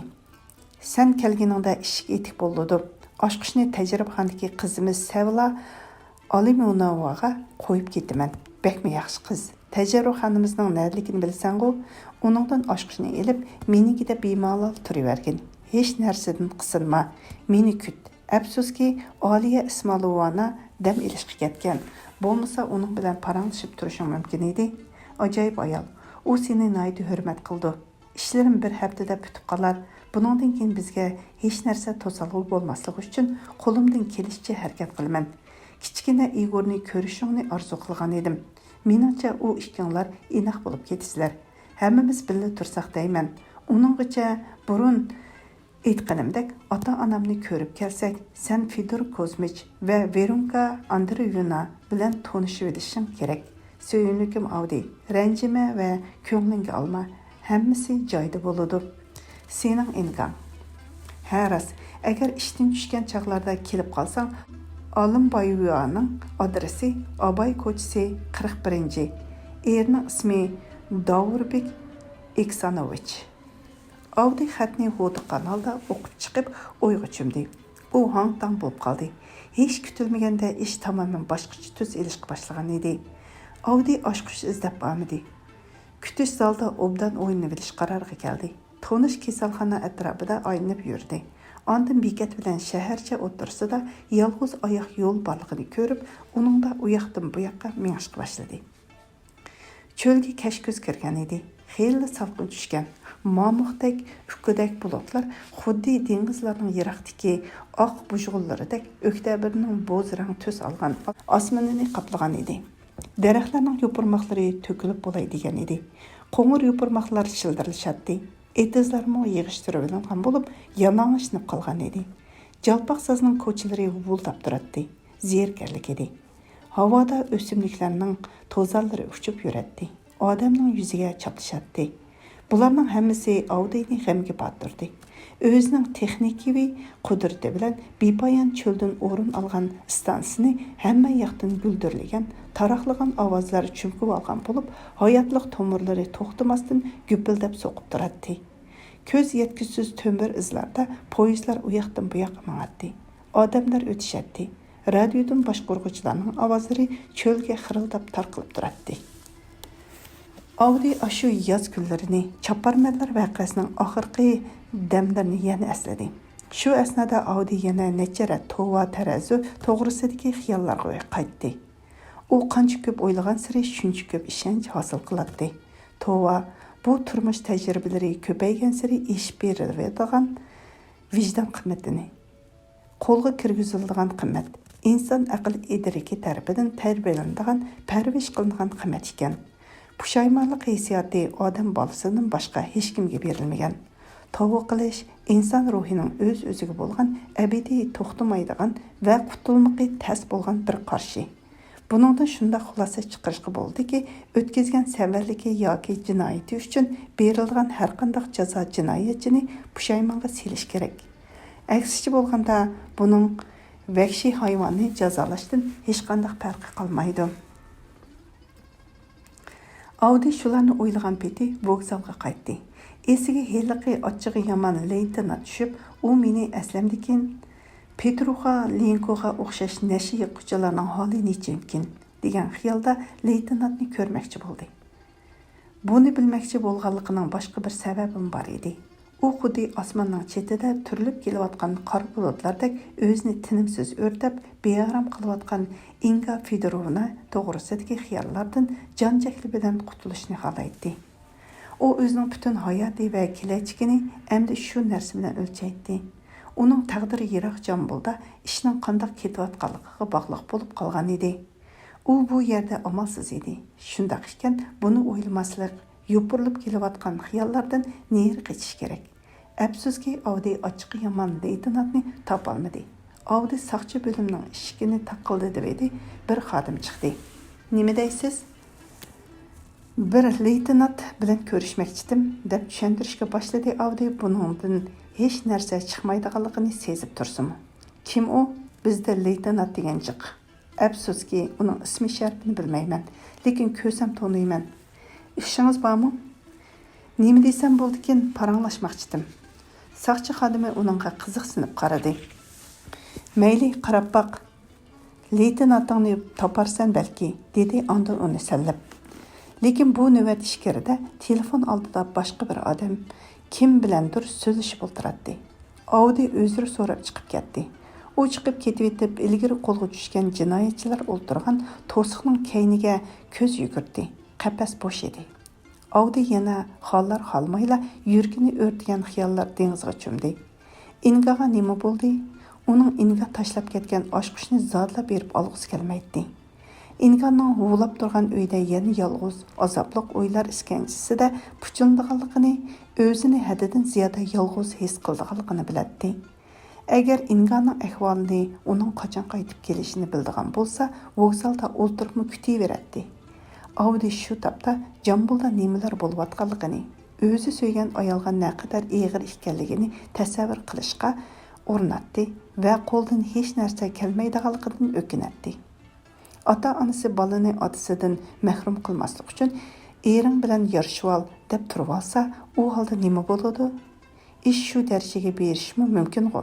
Speaker 1: Sen kelganingda ishik etik bo'ldi. Oshqishni tajribaxonadagi qizimiz Savla Alimonovaga qo'yib ketaman. Bekmi yaxshi qiz. Tajribaxonimizning nadaligini bilsan-ku, uningdan oshqishni elib, meningida bemalol turavergin. Hech narsadan qisilma. Meni kut. Afsuski, Oliya Ismoilovna dam ilishga ketgan. Bo'lmasa uning bilan paranglashib turishim mumkin edi. Ajoyib ayol. U seni naydi hurmat qildi. Ishlarim bir haftada bitib qolar. Buningdan keyin bizga hech narsa to'salg'u bo'lmasligi uchun qo'limdan kelishicha harakat qilaman. Kichkina Igorni ko'rishingni orzu qilgan edim. Meningcha u ikkinglar inoq bo'lib ketisizlar. Hammamiz birga tursak deyman. Uninggacha burun aytganimdek, ota-onamni ko'rib kelsak, sen Fedor Kozmich va Veronka Andreyevna bilan tanishib olishing kerak. Söyünlükim Avdiy, ranjima va ko'nglingga olma. Hammasi joyida bo'ladi. Sening Ingang. Haras, agar ishdan tushgan chaqlarda kelib qolsang, Olimboyevaning adresi Abay ko'chasi 41. Erning ismi Davurbek Eksanovich. Avdiy xatni Xo'di kanalda o'qib chiqib, o'yga cho'mdi. U hang-tang bo'lib qoldi. Hech kutilmaganda ish tamoman boshqacha tus elishga boshlagan edi. Avdiy oshqish izlab bormadi. Kutish zalda obdan o'yinni bilish qaroriga keldi. Tonish kasalxona atrofida aylanib yurdi. Ondan bekat bilan shaharcha o'tirsida yolg'iz oyoq yo'l borligini ko'rib, uningda u yoqdan bu yoqqa mengishga boshladi. Cho'lga kashko'z kirgan edi. Xeyli salqin tushgan. Mamuqdek, ukkudak bulutlar xuddi dengizlarning yiroqdagi oq bujg'ullaridek oktabrning bo'zrang tus olgan osmonini qoplagan edi. Daraxtlarning yo'pirmoqlari to'kilib bo'lay degan edi. Qo'ng'ir yo'pirmoqlar shildirlashatdi. Etizlarmi yig'ishtirilgan bo'lib, yalang'ochnib qolgan edi. Jalpoq sazning ko'chalari vuvuldab turardi. Zerkarlik edi. Havoda o'simliklarning to'zallari uchib yurardi. Odamning yuziga chaplashatdi. Bularning hammasi Avdiyni g'amga battirdi. O'zining texnikaviy qudrati bilan bepoyon cho'ldan o'rin olgan stansiyani hamma yoqdan guldirlagan, taraqlagan ovozlar cho'mkib olgan bo'lib, hayotliq tomirlari to'xtamasdan gupildab so'qib turardi. Ko'z yetkisiz to'mir izlarda poyezdlar u yoqdan bu yoqqa mang'atdi. Odamlar o'tishardi. Radiodan boshqaruvchilarning ovozlari cho'lga xirildab tarqalib turardi. Avdiy ashu yoz kunlarini, Chaparmanlar voqeasining oxirgi damlarini yana esladi. Shu esnada Audi yana necha rat Tova tarazi to'g'risidagi xiyollarga qaytdi. U qancha ko'p o'ylagan sari shuncha ko'p ishonch hosil qiladi. Tova bu turmush tajribalari ko'paygan sari ish beriladigan vijdon qimmatini, qo'lga kirgiziladigan qimmat, inson aql idraki tarafidan tarbiyalanadigan, parvish qilinadigan qimmat ekan. Pushaymonlik hissiyoti odam bolasidan boshqa hech kimga berilmagan. Tavba qilish inson ruhining o'z-o'ziga bo'lgan abadiy to'xtamaydigan va qutulmoqi tas bo'lgan bir qarshi. Buningda shunda xulosa chiqarishga bo'ldiki, o'tkazgan savarligi yoki jinoyati uchun berilgan har qanday jazo jinoyatchini pushaymonga selish kerak. Aksicha bo'lganda buning vahshiy hayvonni jazolashdan hech qanday farqi qolmaydi. Audi shularni o'ylagan peti vokzalga qaytdi. Esiga heliqi ochig'i yomon leytenant tushib, u meni aslamdikin Petruxa Linkoga o'xshash nashi yiqquchilarning holi nechimkin degan xiyolda leytenantni ko'rmoqchi bo'ldi. Buni bilmoqchi bo'lganligining boshqa bir sababim bor edi. U xuddi osmonning chetida turilib kelayotgan qor bulutlardek o'zini tinimsiz o'rtab, bearam qilayotgan Inga Fedorovna to'g'risidagi xiyollardan jonjakli bilan qutulishni xohlaydi. U o'zining butun hayoti va kelajagini endi shu narsa bilan o'lchaydi. Uning taqdiri yiroq Jambulda ishning qanday ketayotganligiga bog'liq bo'lib qolgan edi. U bu yerda amalsiz edi. Shunday ekan, buni o'ylamaslik, yopirilib kelayotgan xiyollardan neri qochish kerak. Afsuski, Audi ochiq yomon leytenantni topolmadi. Audi saqchi bo'limning eshigini taqildi dedi, bir xodim chiqdi. Nima deysiz? Bir leytenant bilan ko'rishmoqchidim deb tushuntirishga boshladi. Audi buningdan hech narsa chiqmaydiganligini sezib tursin. Kim u? Bizda leytenant degan jiq. Afsuski, uning ismi sharifini bilmayman, lekin ko'rsam taniyman. Ishingiz bormi? Nima desam bo'ldikin, paranglashmoqchidim. Saqchi xodimi uningga qiziqsinib qaradi. Mayli, qarab boq. Leytenantni toparsan balki, dedi ondan uni sallab. Lekin bu navbat ishkirida telefon oldida boshqa bir odam kim bilandir so'zlashib o'tiradi. Audi o'zir so'rab chiqib ketdi. U chiqib ketib, ilgari qo'lga tushgan jinoyatchilar o'ltirgan to'siqning keyniga ko'z yugurdi. Qafas bo'sh edi. Audi yana hollar holmayla yurgini o'rtgan xiyollar dengizga cho'mdi. Ingaga nima bo'ldi? Uning Inga tashlab ketgan oshqushni zodlab berib olg'isi kelmaydi. Inganing huvlab turgan uyda yana yolg'iz, azobliq o'ylar iskanchasida puchildiganligini, o'zini haddidan ziyoda yolg'iz his qildiganligini biladi. Agar Inganing ahvolini, uning qachon qaytib kelishini bildigan bo'lsa, vokzalda o'ltiribmi kutaveradi. Audi shu topda Jambulda nimalar bo'layotganligini, o'zi so'ygan ayolga naqadar ig'ir ekanligini tasavvur qilishga urinadi va qo'ldan hech narsa kelmaydiganligidan o'kinadi. Ota-onasi bolani otasidan mahrum qilmaslik uchun ering bilan yarashval deb turib olsa, u holda nima bo'ladi? Ish shu darajaga berishmi mumkin-ku?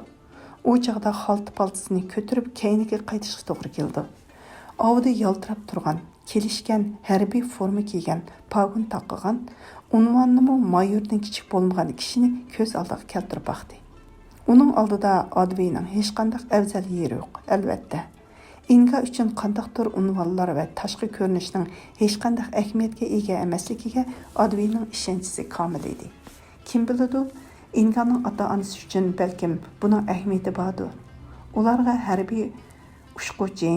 Speaker 1: U chaqda xalta-paltasini ko'tarib keyniga qaytishga to'g'ri keldi. Audi yaltirab turgan, kelishgan, harbiy forma kiygan, pagun taqqigan, unvonnimi mayordan kichik bo'lmagan kishini ko'z oldiga keltirib baxdi. Uning oldida Advining hech qanday afzal yeri yo'q, albatta. Inga uchun qandaqdir unvonlar va tashqi ko'rinishning hech qanday ahamiyatga ega emasligiga Advining ishonchi komil edi. Kim biladi, Inganing ota-onasi uchun balkim buning ahamiyati bordir. Ularga harbiy ushquchi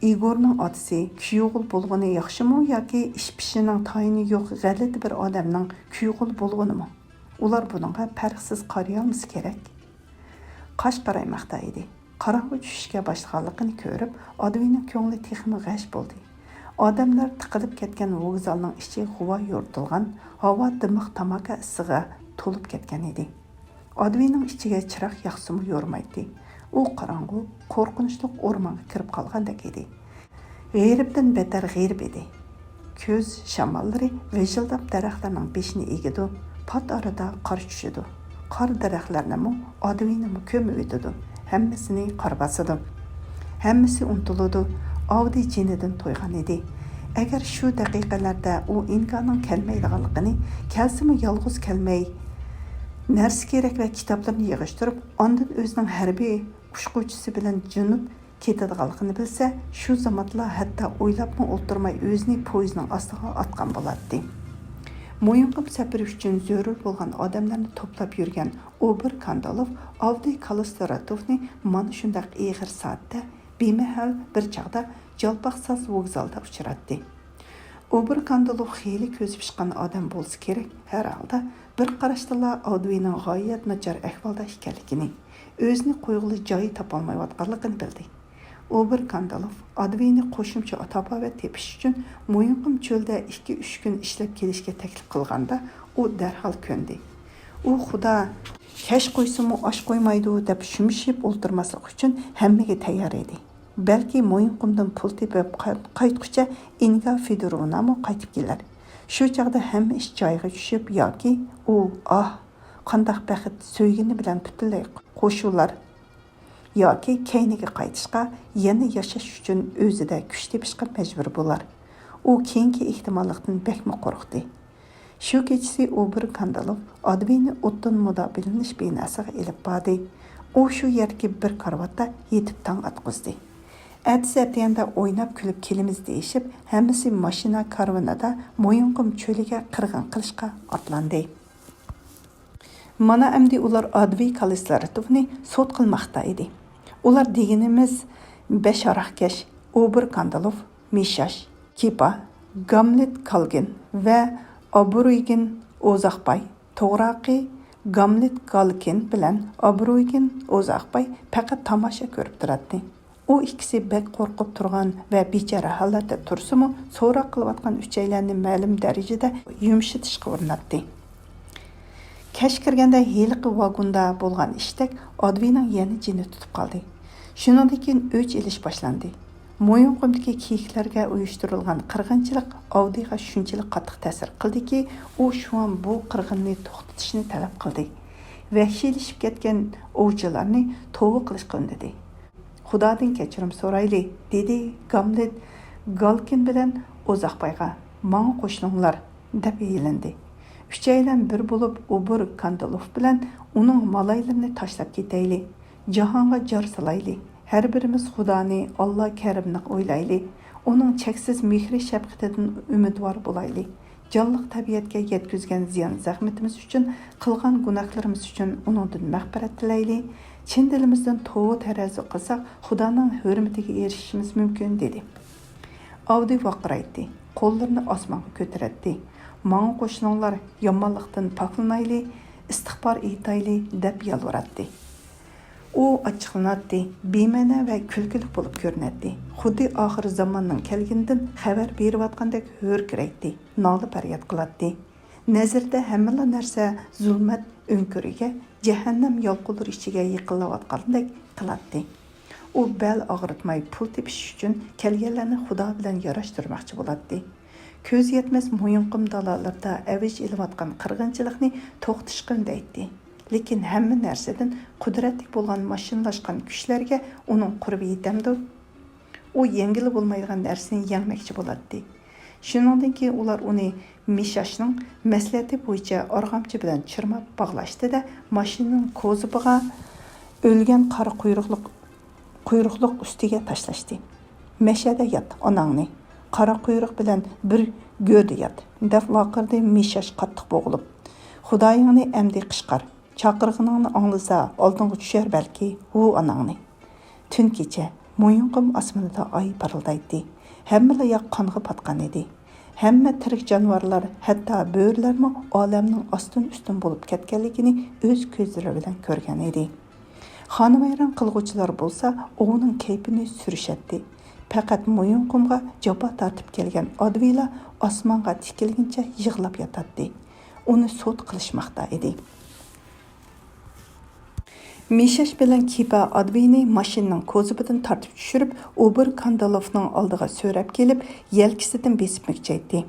Speaker 1: Igorning otasi kuyug'ul bo'lgani yaxshimi yoki ish pishining tayini yo'q g'alati bir odamning kuyug'ul bo'lganimi? Ular buningga farqsiz qaraya olmasa kerak. Qosh qaraymoqda edi. Qarong'i tushishga boshlaganligini ko'rib, Advining ko'ngli texmi g'ash bo'ldi. Odamlar tiqilib ketgan vokzalning ichi g'uva yo'rtilgan, havo dimiq tamaka issiga to'lib ketgan edi. Advining ichiga chiroq yoqsimi yo'rmaydi. U qorong'u, qo'rqinchli o'rmonga kirib qolgandek edi. G'ayribdan betar g'ayrib edi. Ko'z shamollari vijildab daraxtlarning beshini egidi, pat arada qor tushidi. Qor daraxtlarni Advinimi ko'mib o'tidi. Hammasini qor bosadi. Hammasi unutiladi. Audi jinidan to'ygan edi. Agar shu daqiqalarda u Inganing kelmaydiganligini, kelsimi yolg'iz kelmay narsa kerak va kitoblarni yig'ishtirib, ondan o'zining harbiy ushquvchisi bilan jo'nib ketadiganligini bilsa, shu zamonda hatto o'ylabmi o'ltirmay o'zini poyezdning ostiga otgan bo'ladi. Mo'yinqum safari uchun zarur bo'lgan odamlarni to'plab yurgan Obir Kandalov Avdiy Kallistratovni mana shunday ig'ir soatda bemahal bir chog'da Jalpaqsaz vokzalda uchratdi. Obir Kandalov xeyli ko'zi pishgan odam bo'lsa kerak, har holda bir qarashdala Avdiyning g'oyat nachar ahvolda ekanligini, o'zini qo'yg'ili joyi topolmayotganligini bildi. Obir Kandalov Adviyni qo'shimcha tapovat tepish uchun Mo'yinqum cho'lda 2-3 kun ishlab kelishga taklif qilganda, u darhol ko'ndi. U xudo kash qo'ysimi osh qo'ymaydi deb shumishib o'ltirmaslik uchun hammaga tayyor edi. Balki Mo'yinqumdan pul tepib qaytqucha Inga Fedorovnami qaytib kelar. Shu chaqda hamma ish joyiga tushib yoki u qanday baxt so'ygini bilan butunlay qo'shuvlar yoki keyniga qaytishga, yana yashash uchun o'zida kuch tepishga majbur bo'lar. U keyingi ehtimollikdan bekmi qo'rqdi. Shu kechasi Obir Kandalov Adviyni o'tdan mudobilanish binasiga ilib bordi. U shu yerga bir karvatda yetib tong atqizdi. Ertasi o'ynab kulib kelimiz deyishib, hammasi mashina karvanida Mo'yinqum cho'liga qirg'in qilishga otlandi. Mana endi ular Adviy Kallistratovni sud qilmoqda edi. Ular deganimiz Besharahkash, Obir Kandalov, Mishash, Kipa, Gamlet Kalgin va Obruygin O'zaqbay, to'g'raqi Gamlet Kalkin bilan Obruygin O'zaqbay faqat tomosha ko'rib turadi. U ikkisi bek qo'rqib turgan va bechara holatda tursimi, so'roq qilayotgan uchaylarni ma'lum darajada yumshatishga urinadi. Kash kirganda heliqi vagonda bo'lgan ishdak Adviyning yana jini tutib qoldi. Shundan keyin o'ch ilish boshlandi. Mo'yinqumdagi kiyiklarga uyushtirilgan qirg'inchilik Avdiyga shunchalik qattiq ta'sir qildiki, u shu an bu qirg'inni to'xtatishni talab qildi. Vahshiylashib ketgan ovchilarni tova qilishga undadi. Xudodan kechirim so'rayli, dedi Gamlet Galkin bilan O'zaqbayga. "Menga qo'shilinglar" deb e'landi. Uchaylan bir bo'lib Obir Kandalov bilan uning malaylarini tashlab ketayli. Jahonga jar salayli. Har birimiz Xudoni, Alloh Karimni o'ylayli. Uning cheksiz mehri shafqatidan umidvor bo'layli. Jonliq tabiatga yetkazgan ziyon zahmatimiz uchun, qilgan gunohlarimiz uchun uningdan mag'firat tilayli. Chin dilimizdan tova tarazi qilsak, Xudoning hurmatiga erishishimiz mumkin dedi. Avdiy vaqiraydi. Qo'llarini osmonga ko'tardi. "Menga qo'shilinglar, yomonlikdan poklanayli, istig'for etayli" deb yalvaradi. U ochiqlanadi, bema'ni va kulgili bo'lib ko'rinadi. Xuddi oxir zamonning kelganidan xabar berayotgandek hurkiraydi, nola faryod qiladi. Nazarda hamma narsa zulmat o'nkiriga, jahannam yolqulur ichiga yiqilayotgandek qiladi. U bel og'ritmay pul tepish uchun kelganlarni Xudo bilan yarashtirmoqchi bo'ladi. Ko'z yetmas Mo'yinqum dalalarida avish ilayotgan qirg'inchilikni to'xtatishga undaydi. Lekin hamma narsadan qudratli bo'lgan mashinalashgan kuchlarga uning qurbi yetamdi. U yengili bo'lmaydigan narsani yengmoqchi bo'ladi. Shuningdek, ular uni Mishashning maslahati bo'yicha org'amchi bilan chirmab bog'lashdi-da, mashinaning ko'zibiga o'lgan qora quyruqliq ustiga tashlashdi. "Mashada yot, onangni. Qora quyruq bilan bir go'rda yot" deb vaqirdi Mishash qattiq bo'g'ilib. "Xudoyingni amdi qishqar. Chaqirg'iningni anglasa, oldinga tushar balki u onangni." Tun kecha Mo'yinqum osmonida oy parıldaydi. Hamma yoq qonga patgan edi. Hamma tirik jonivorlar, hatto bo'rilarmi olamning ostin-ustin bo'lib ketganligini o'z ko'zlari bilan ko'rgan edi. Xonavayron qilg'uvchilar bo'lsa, o'g'uning kayfini surishadi. Faqat Mo'yinqumga jabo tortib kelgan Adviylar osmonga tikilguncha yig'lab yotadi. Uni sud qilishmoqda edi. Mishash bilan Kipa Adviyni mashinaning ko'zibidan tortib tushirib, Obir Kandalovning oldiga so'rab kelib, yelkasidan besib mukchaydi.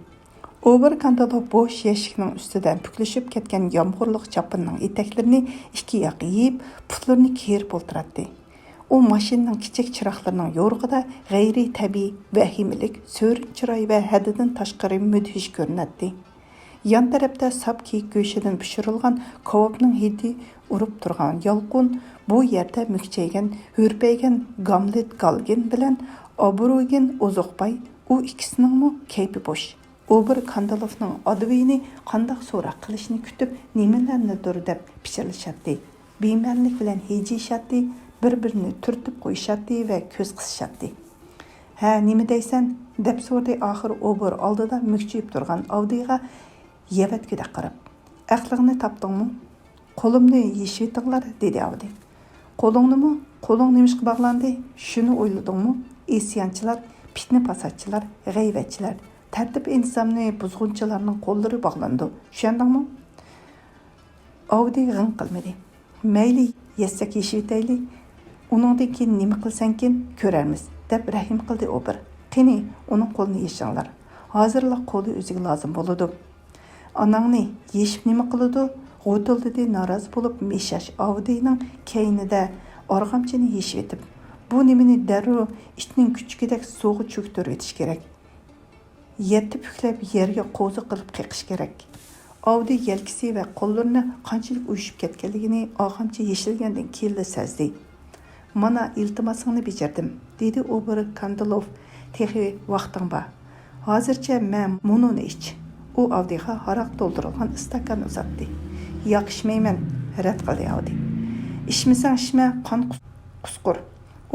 Speaker 1: Obir Kandalov bo'sh yashikning ustidan puklashib ketgan yomg'irliq chopinning etaklarini ikki yoqqa yeyib, putlarini kerib o'tiradi. U mashinaning kichik chiroqlarining yo'rig'ida g'ayri tabiiy, vahimalik, so'rin chiroy va haddidan tashqari mudhish ko'rinadi. Yan tarafda sap kiyik go'shidan pishirilgan kebabning hidi urib turgan yolqin bu yerda mukchaygan, hurpaygan Gamlet Galgin bilan Obrugin Uzuqbay u ikkisiningmi kayfi bo'sh. Obir Kandalovning advini qandoq so'roq qilishni kutib, nimalarnidir deb pichirlashatdi. Bema'nilik bilan hejishadi, bir-birini turtib qo'yishadi va ko'z qisishadi. "Ha, nima deysan?" deb so'radi oxir Obir oldida mukchayib turgan Avdiga yevatkida qarab. "Aqlig'ini topdingmi? Qo'limni yeshitdinglar" dedi Avdi. "Qo'lingnimi? Qo'ling nimishqa bog'landi? Shuni o'yladingmi? Isyanchilar, fitna fasodchilar, g'ayvatchilar, tartib intizomni buzg'unchilarning qo'llari bog'landi. Tushundingmi?" Avdi g'ing qilmadi. "Mayli, yessak yeshitayli. Uningdan keyin nima qilsankin ko'ramiz" deb rahim qildi Obir. "Qani, uning qo'lini yeshinglar. Hozirla qo'li o'ziga lozim bo'ladi." "Anangni yeshib nima qiladi?" G'o'tildida norozi bo'lib Mishash Avdining keynida org'amchini yeshib etib, "Bu nimani darrov itning kuchugidek suvga cho'ktirib etish kerak. Yetti puklab yerga qo'zi qilib qiqish kerak." Avdi yelkisi va qo'llarini qanchalik uyushib ketganligini org'amchi yeshilgandan keyin sezdi. "Mana iltimosingni bejardim", dedi Obir Kandalov. "Texi vaqting bor. Hozircha men mununi ich." U Avdiga haraq to'ldirilgan istakan uzatdi. "Yoqishmayman", rad qildi Avdi. "Ishmisang ishma, qon qusqur."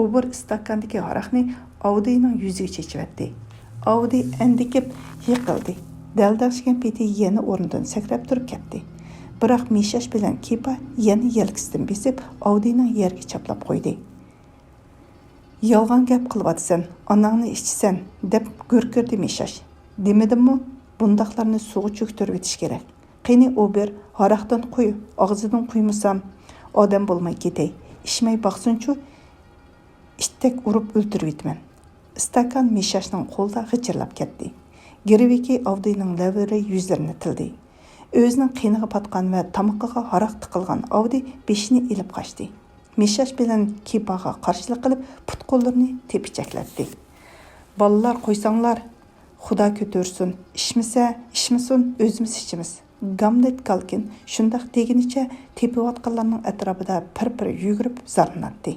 Speaker 1: Obir istakandagi haraqni Avdining yuziga chechibdi. Avdi andikib yiqildi. Daldashgan peti yana o'rnidan sakrab turib ketdi. Biroq Mishash bilan Kepa yana yelkasidan besib Avdining yerga chaplab qo'ydi. "Yolg'on gap qilyapsan, onangni ichsan" deb gurkirdi Mishash. "Demadimmi? Bundaqlarni suvga cho'ktirib etish kerak. Qani Obir, haraqdan qo'y, og'zidan quymasam odam bo'lmay ketay. Ishmay baqsinchu, itdek urib o'ltirib etman." Istakan Mishashning qo'lida g'ichirlab ketdi. Girviki Avdining laviri yuzlarini tildi. O'zining qiyniga patgan va tamoqiga haraq tiqilgan Avdi beshini ilib qochdi. Mishash bilan Kepaga qarshilik qilib put-qo'llarini tepichaklatdi. "Bolalar qo'ysanglar, Xudo ko'tarsin. Ishmisa, ishmasin, o'zimiz ichimiz." Gamlet Galgin shundoq deginicha tepiyotganlarning atrofida pir-pir yugurib zarlanatdi.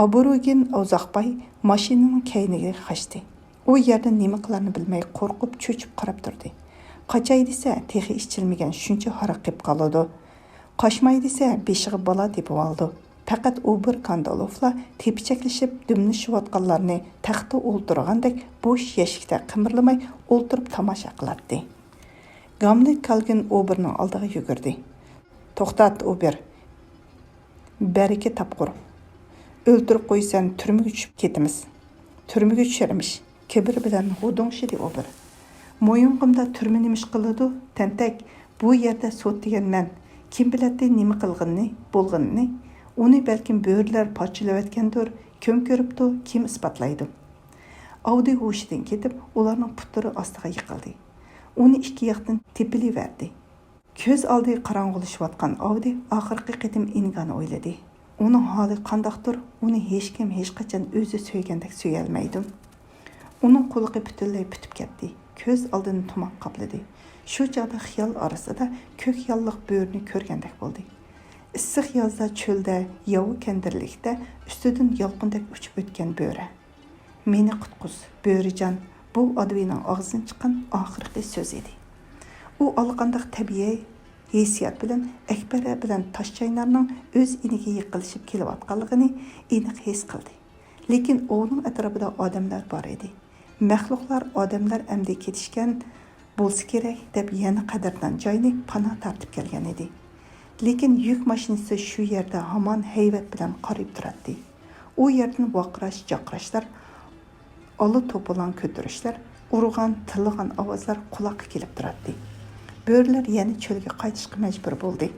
Speaker 1: Obrugin Uzuqbay mashinaning kayniga qochdi. U yerda nima qilarini bilmay qo'rqib cho'chib qarab turdi. Qachay desa, texi ichilmagan shuncha haraq qilib qoladi. Qochmay desa, beshiga bola tepib oldi. Faqat Obir Kandalovla tepichaklashib dumlashayotganlarni taxtda o'ltirgandek bo'sh yashikda qimirlamay o'ltirib tomosha qilardi. Gamlet Galgin Obirning oldiga yugurdi. "To'xtat, Obir. Baraka topqur. O'ltirib qo'ysan, turmaga tushib ketamiz. Turmaga tushirmish." Kibir bilan g'udongshidi Obir. "Mo'yinqimda turma nimish qiladi? Tantak, bu yerda sot degan men. Kim biladi nima qilganini, bo'lganini? Uni balkim bo'rilar parchalayotgandir. Kim ko'ribdi, kim isbotlaydi?" Avdi hushidan ketib, ularning putlari ostiga yiqildi. Uni ikki yoqdan tepiliverdi. Ko'z oldi qorong'ulashayotgan Avdi oxirgi qitim ingani o'yladi. Uning holi qandoqdir, uni hech kim hech qachon o'zi so'ygandek so'yalmaydi. Uning qo'li butunlay bitib ketdi. Ko'z oldini tumoq qopladi. Shu chog'da xiyol orasida ko'k yolliq bo'rini ko'rgandek bo'ldi. Issiq yozda cho'lda, yovi kandirlikda ustidan yolqindek uchib o'tgan bo'ri. "Meni qutquz, bo'rijon", bu advining og'zidan chiqqan oxirgi so'z edi. U olqandoq tabiiy hissiyot bilan Akbara bilan Toshchaynarning o'z iniga yiqilishib kelayotganligini aniq his qildi. Lekin uning atrofida odamlar bor edi. Maxluqlar odamlar amdi ketishgan bo'lsa kerak deb yana qadrdan joyni panoh tortib kelgan edi. Lekin yuk mashinasi shu yerda hamon hayvat bilan qarib turardi. U yerdan vaqirash, jaqrashlar, ola to'polon ko'tirishlar, urg'an, tilg'an ovozlar quloqqa kelib turardi. Bo'rilar yana cho'lga qaytishga majbur bo'ldi.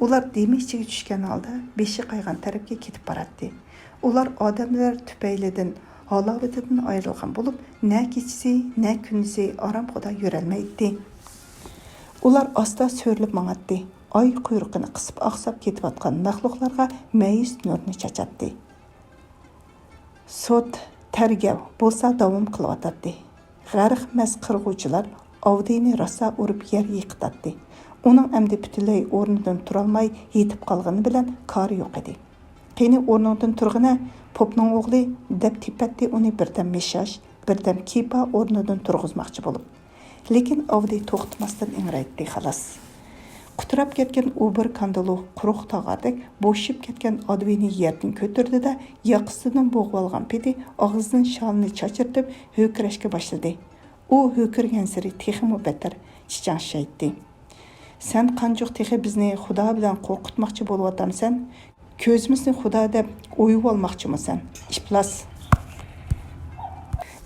Speaker 1: Ular demishiga tushgan holda beshi qaygan tarafga ketib borardi. Ular odamlar tufaylidan halovatidan ayrilgan bo'lib, na kechasi, na kundisi oromxo'da yurolmaydi. Ular asta so'rilib mang'atdi. Oy quyruqini qisib oqsab ketayotgan maxluqlarga mayus nurni chachatdi. Sot, targav bo'lsa davom qilyotdi. G'arq mas qirg'uvchilar Avdiyni rasa urib yer yiqitatdi. Uning əmdi bütünlüy o'rnidan turolmay yetib qolgani bilan kori yo'q edi. Qeni o'rnidan turg'ina popning o'g'li deb tepatdi uni birdan meshash, birdan kepa o'rnidan turg'izmoqchi bo'lib. Lekin Avdiy to'xtamasdan ingraytdi xolos. Quturab ketgan Uber kandulu quruq tog'ardek bo'shib ketgan Advini yerdan ko'tardi-da, yoqasidan bo'g'ib olgan peti og'zidan shalni chachirtib ho'kirashga boshladi. U ho'kirgan sari texmi betar chichangshaydi. Sen qanjuq texi bizni Xudo bilan qo'rqitmoqchi bo'lyapsan? Ko'zimizni Xudo deb o'yib olmoqchimisan? Iflos.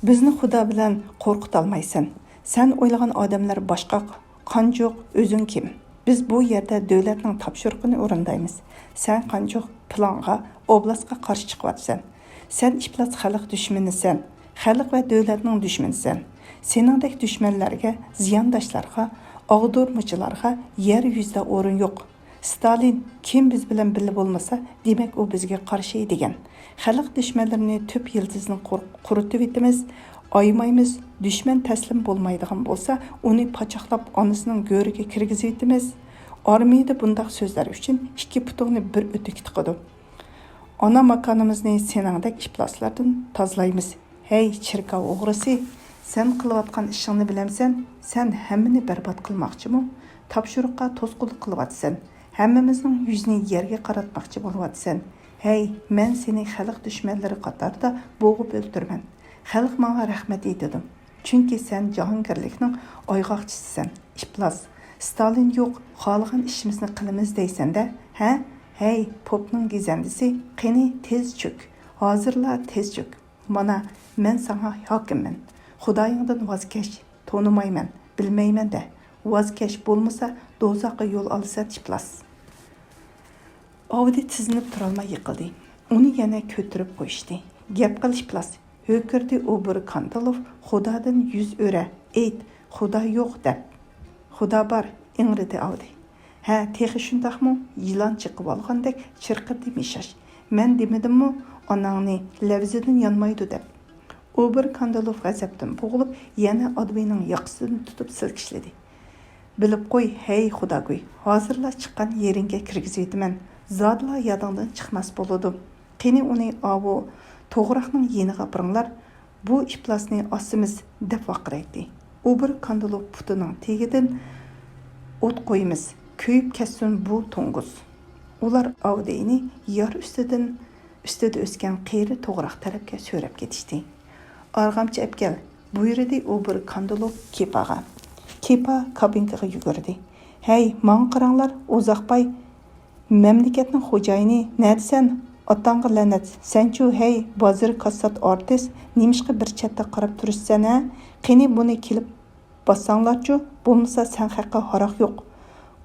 Speaker 1: Bizni Xudo bilan qo'rqita olmaysan. Sen o'ylagan odamlar boshqa, qanjuq o'zing kim? Biz bu yerda davlatning topshiriqini o'rindaymiz. Sen qanjuq planga, oblastga qarshi chiqyapsan. Sen iflos xalq dushmanisan. Xalq va davlatning dushmanisan. Seningdek dushmanlarga, ziyondoshlarga, og'durmuchilarga yer yuzida o'rin yo'q. Stalin kim biz bilan birga bo'lmasa, demak u bizga qarshi degan. Xalq dushmanlarini tüp yıldızını quritib etimiz, aymaymiz, düşman taslim bo'lmaydigan bo'lsa, uni pachoqlab onasining go'riga kirgizib etimiz. Armiyada bundaq so'zlar uchun ikki putug'ni bir o'tik tiqadi. Ana makonimizni seningdek ifloslardan tozalaymiz. Hey, chirkov o'g'risi, sen qilayotgan ishingni bilamsan? Sen hammani barbod qilmoqchimi? Topshiriqqa to'sqinlik qilyapsan. Hammamizning yuzini yerga qaratmoqchi bo'lyapsan. Hey, men seni xalq dushmanlari qatorida bo'g'ib o'ldirman. Xalq menga rahmat etdi. Chunki sen jahongirlikning oyg'oqchisisan. Iflos. Stalin yo'q, xohlagan ishimizni qilamiz deysan-da, ha? Hey, popning gizandisi, qani tez cho'k. Hozirla tez cho'k. Mana men sana hokimman. Xudoyingdan voz kesh, tonimayman, bilmayman da. Voz kesh bo'lmasa, do'zaxga yo'l olsa iflos. Avdi tizinib turolmay yiqildi. Uni yana ko'tirib qo'yishdi. Gap qilish iflos. Hökirdi Uber Kandalov Xudodan yuz o'ra. Ayt, Xudo yo'q deb. Xudo bor, ingridi Avdi. Ha, texi shundaqmi? Yilon chiqib olgandek chirqirdi meshash. Men demedimmi, onangni lavzidan yonmaydi deb. Uber Kandalov g'azabdan bo'g'ilib, yana Advining yoqasidan tutib silkishladi. Bilib qo'y, hey Xudogo'y, hozirla chiqqan yeringga kirgizib etaman. Zodla yodingdan chiqmas bo'ladi. Qani uni avo to'g'raqning yeniga biringlar, bu iflosni osimiz deb vaqiraydi. Uber Kandalov putining tegidan o't qo'yimiz, kuyib ketsin bu to'ng'iz. Ular Avdiyni yer ustida o'sgan qiyri to'g'raq tarafga so'rab ketishdi. Arg'amchi apkel, buyurdi Uber Kandalov kepaga. Kepa kabinkaga yugurdi. Hey, man qaranglar, uzoqbay mamlakatning xo'jayini nerdesan? Otangga la'nat. Senchu hey, bozor kassat artist, nimishqa bir chetda qarab turishsan ha? Qani buni kelib bossanglarchu, bo'lmasa sen haqqa haroq yo'q.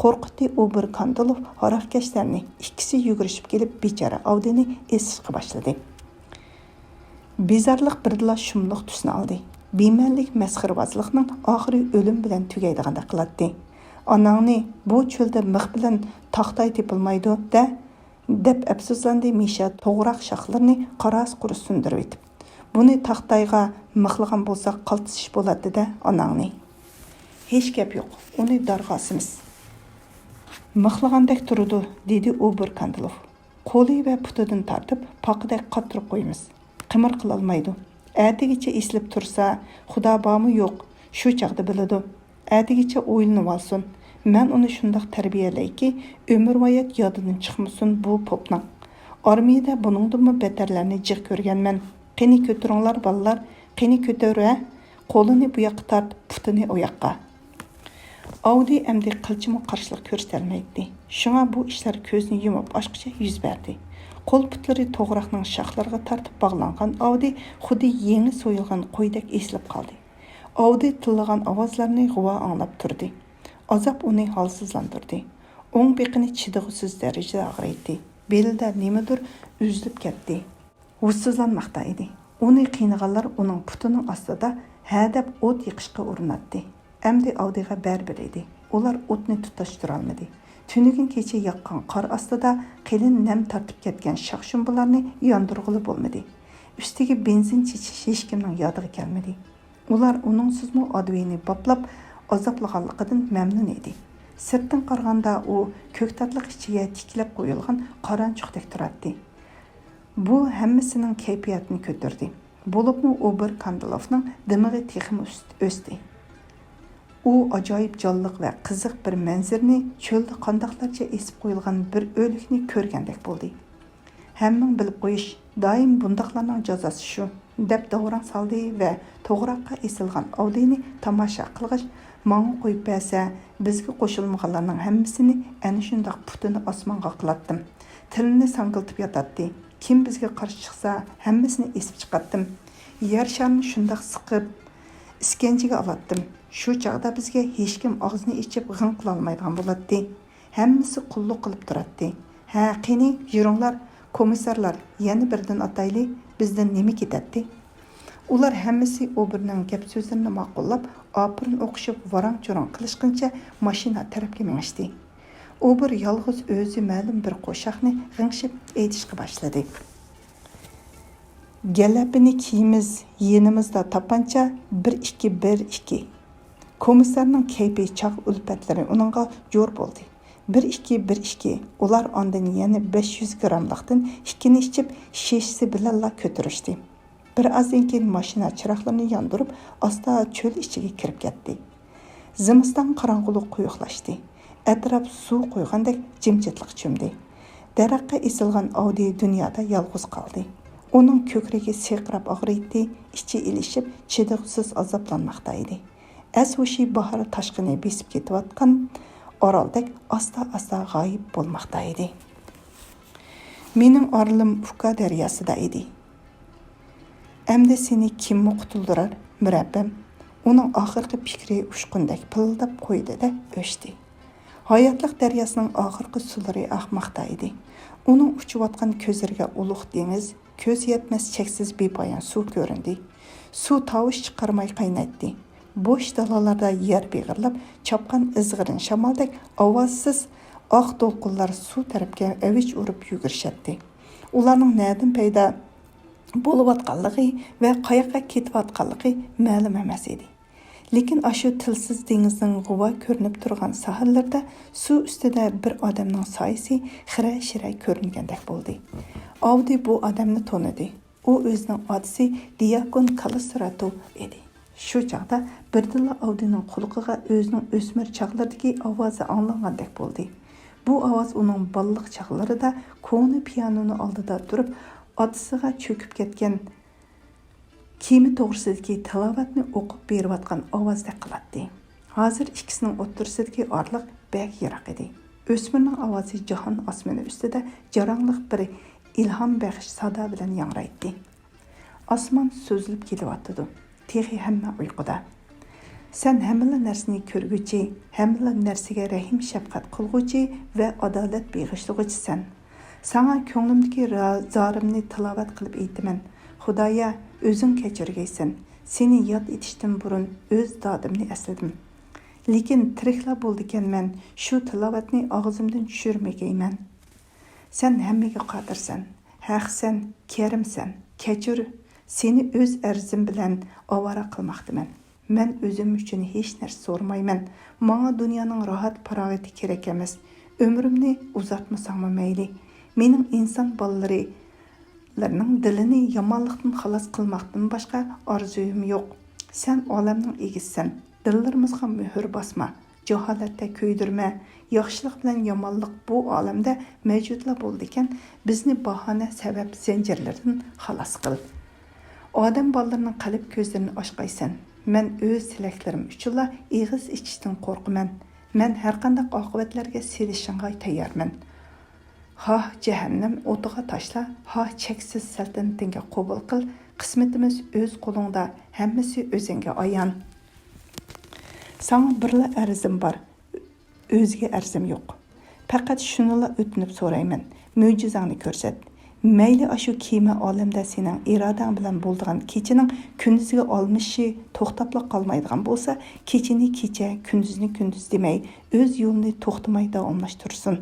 Speaker 1: Qo'rqitdi Uber Kandalov haroqkashlarni. Ikkisi yugurishib kelib bechara Avdini esishga boshladi. Bezarlik birdila shumliq tusni oldi. Bemanlik masxirabozlikning oxiri o'lim bilan tugaydiganda qiladi. Onangni bu cho'lda mix bilan taxtay tepilmaydi da deb afsuslandi Misha to'g'raq shoxlarini qaras qurus sundirib etib. Buni taxtayga mixlagan bo'lsa qaltisish bo'ladi-da onangni. Hech gap yo'q. Uni darg'asimiz. Mixlagandek turdi, dedi Uber Kandalov. Qo'li va putidan tortib, poqidek qattirib qo'yamiz. Qimir qila olmaydi. Әтігіче eslib tursa, Xudo bormi yo'q, shu chaqda biladi. Әтігіче o'ylanib olsin. Men uni shundoq tarbiyalayki, umrvoyat yodidan chiqmasin bu popning. Armiyada buningdanmi betarlarni jiq ko'rganman. Qani ko'tiringlar bolalar, qani ko'tara, qo'lini bu yoqqa tart, putini o yoqqa. Avdi endi qilchimi qarshilik ko'rsatolmaydi. Shunga bu ishlar ko'zni yumib boshqacha yuz berdi. Qo'l putlari to'g'raqning shoxlariga tortib bog'langan Avdi xuddi yangi so'yilgan qo'ydek eslib qoldi. Avdi tillagan ovozlarni g'uva anglab turdi. Azob uni holsizlantirdi. O'ng beqini chidag'isiz darajada og'riydi. Belida nimadir uzilib ketdi. Hushsizlanmoqda edi. Uni qiynaganlar uning putining ostida hadab o't yiqishga urinatdi. Endi Avdiga baribir edi. Ular o'tni tutashtirib olmadi. Tünügün kecha yaqqan qor ostida qilin nam tartib ketgan shoxshumbularni yondirg'ili bo'lmadi. Ustiga benzin chechish hech kimning yodiga kelmadi. Ular uningsizmi Advini boplab azoplaganligidan mamnun edi. Sirtdan qaraganda u ko'ktatliq ichiga tiklab qo'yilgan qaranchuqdek turardi. Bu hammasining kayfiyatini ko'tardi. Bo'libmi Ober Kandilovning dimig'i texmi o'sdi. U ajoyib jonliq va qiziq bir manzarni cho'lda qandoqlarcha esib qo'yilgan bir o'likni ko'rgandek bo'ldi. Hammang bilib qo'yish, doim bundaqlarning jazosi shu, deb davrang soldi va to'g'roqqa esilgan Audini tomosha qilg'ach, manga qo'yib bersa, bizga qo'shilmaganlarning hammasini ana shundoq putini osmonga qilatdim. Tilini sangiltib yotatdi. Kim bizga qarshi chiqsa, hammasini esib chiqatdim. Yer sharni shundoq siqib iskanjiga olatdim. Shu chaqda bizga hech kim og'zini ichib g'ing qila olmaydigan bo'ladi. Hammasi qulluq qilib turadi. Ha, qani, yuringlar, komissarlar, yana birdan atayli, bizdan nima ketadi? Ular hammasi Oberning gap so'zlarini ma'qullab, opirin o'qishib, varang-churang qilishguncha mashina tarafga minishdi. Ober yolg'iz o'zi ma'lum bir qo'shiqni g'ingshib aytishga boshladi. Galabini kiyimiz, yenimizda tapancha 1-2-1-2. Komissarning kayfi chaq ulpatlari uningga jo'r bo'ldi. 1-2-1-2. Ular ondan yana 500 gramliqdan ikkini ichib, shishsi bilanla ko'tarishdi. Bir ozdan keyin mashina chiroqlarini yondirib, asta cho'l ichiga kirib ketdi. Zimiston qorong'ulik quyuqlashdi. Atrof suv qo'ygandek jimjitlik cho'mdi. Daraxtga esilgan Audi dunyoda yolg'iz qoldi. Uning ko'kragi seqrab og'riydi, ichi ilishib, chidag'siz azoblanmoqda edi. As-hushi bahor tashqini besib ketayotgan oroldek asta-asta g'oyib bo'lmoqda edi. Mening orlim Uka daryosida edi. Endi seni kim qutuldirar, murabbim? Uning oxirgi fikri ushqundek pildab qo'ydi-da o'chdi. Hayotlik daryosining oxirgi sulari oqmoqda edi. Uning uchayotgan ko'zlariga ulug' dengiz, ko'z yetmas cheksiz bepoyon suv ko'rindi. Suv tovush chiqarmay qaynaydi. Bo'sh dalalarda yer beg'irlab, chopgan izg'irin shamoldek ovozsiz oq to'lqinlar suv tarafga avich urib yugurishadi. Ularning na'dan paydo bo'layotganligi va qayoqqa ketayotganligi ma'lum emas edi. Lekin ashu tilsiz dengizning g'uva ko'rinib turgan saharlarda suv ustida bir odamning soyasi xira-shira ko'ringandek bo'ldi. Audi bu odamni tanidi. U o'zining otasi Diakon Kalistrato edi. Shu chaqda birdilla Audining quloqiga o'zining o'smir chaqlardagi ovozi anglangandek bo'ldi. Bu ovoz uning balliq chaqlarida ko'ni pianoni oldida turib, otasiga cho'kib ketgan kimi to'g'risidagi tilovatni o'qib berayotgan ovozdek qiladi. Hozir ikkisining o'rtasidagi orliq bek yiroq edi. O'smirning ovozi jahon osmoni ustida jarangliq bir ilhom bag'ish sado bilan yangraydi. Osmon so'zilib kelyapti. Texi hamma uyquda. Sen hamma narsani ko'rguchi, hamma narsaga rahim shafqat qilguvchi va adolat beg'ishlug'uchisan. Sana ko'nglimdagi zorimni tilovat qilib aytaman. Xudoya, o'zing kechirgaysan. Seni yod etishdan burun o'z dodimni esladim. Lekin tirikla bo'ldikanman, shu tilovatni og'zimdan tushirmagayman. Sen hammaga qodirsan, haqsan, karimsan. Kechir, seni o'z arzim bilan ovora qilmoqdaman. Men o'zim uchun hech narsa so'ramayman. Menga dunyoning rohat parog'ati kerak emas. Umrimni uzatmasam mayli. Mening inson bolalarining dilini yomonlikdan xalos qilmoqdan boshqa orzuyim yo'q. Sen olamning egisisan. Dillarimizga muhr bosma, jaholatda kuydirma. Yaxshilik bilan yomonlik bu olamda mavjudla bo'ldikan, bizni bahona sabab zanjirlardan xalos qil. Odam bolalarining qalb ko'zlarini ochqaysan. Men o'z tilaklarim uchunla ig'iz ichishdan qo'rqaman. Men har qanday oqibatlarga selishingga tayyorman. Ha jahannam o'tiga tashla, ha cheksiz saltanatingga qabul qil. Qismatimiz o'z qo'lingda, hammasi o'zingga ayon. Sana birla arzim bor, o'zga arzim yo'q. Faqat shunila o'tinib so'rayman. Mo'jizangni ko'rsat. Mayli ashu kema olamda sening irodang bilan bo'lgan kechining kunduziga olmishi to'xtabla qolmaydigan bo'lsa, kechini kecha, kunduzni kunduz demay, o'z yo'lini to'xtamay davomlashtirsin.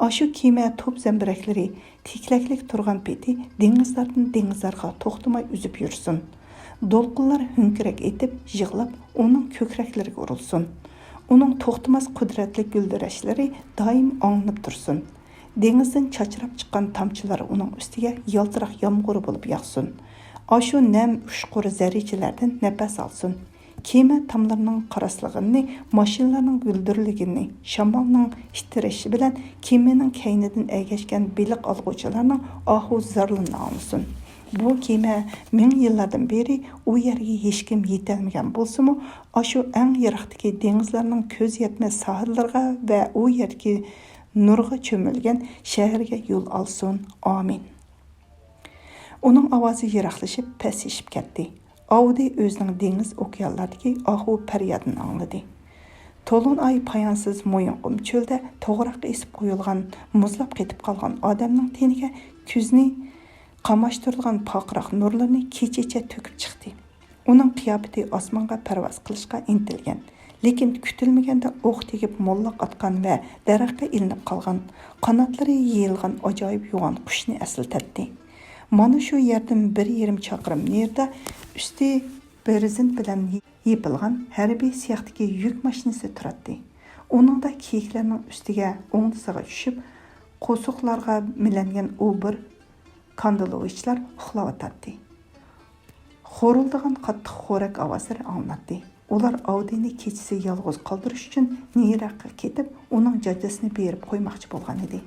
Speaker 1: Ashu kema top zambiraklari tiklaklik turgan peti dengizlardan dengizlarga to'xtamay uzib yursin. Dolqunlar hünkürek etib, yığılıb, onun kökrekleriga urilsin. Onun to'xtamas qudratli guldirashları doim anglab tursin. Dengizdan chachrab chiqqan tamchilar uning ustiga yaltiroq yomg'ir bo'lib yog'sin. Ashu nam ushqur zarichalardan nafas olsin. Kema tamlarning qaraslig'ini, mashinalarning guldirligini, shamolning ittirishi bilan kemaning kaynidan agashgan beliq olg'uvchilarning ahu zarlarini olsin. Bu kema ming yillardan beri u yerga hech kim yetolmagan bo'lsa-mu, ashu eng yiroqdagi dengizlarning ko'z yetmas sohillarga va u yerga nurga cho'milgan shaharga yo'l olsin. Amin. Uning ovozi yiroqlashib, pasayishib ketdi. Audi o'zining dengiz okeanlaridagi ahu faryodini angladi. To'lin ay poyonsiz mo'yinqum cho'lda to'g'roqqa esib qo'yilgan, muzlab ketib qolgan odamning teniga ko'zni qamashtirgan poqroq nurlarni kechacha to'kib chiqdi. Uning qiyofati osmonga parvoz qilishga intilgan, lekin kutilmaganda o'q tegib mollaq atgan va daraxtga ilinib qolgan, qanotlari yeyilgan ajoyib yo'g'on qushni eslatdi. Mana shu yerdan 1,5 chaqirim nerda usti berzin bilan yepilgan harbiy siyohdagi yuk mashinasi turadi. Uningda kiyiklarning ustiga o'ngdisiga tushib, qo'suqlarga milangan bir kandilovichlar uxlayotdi. Xo'rildigan qattiq xo'rak ovozlari anglatdi. Ular Audini kechasi yolg'iz qoldirish uchun nariroqqa ketib, uning jajasini berib qo'ymoqchi bo'lgan edi.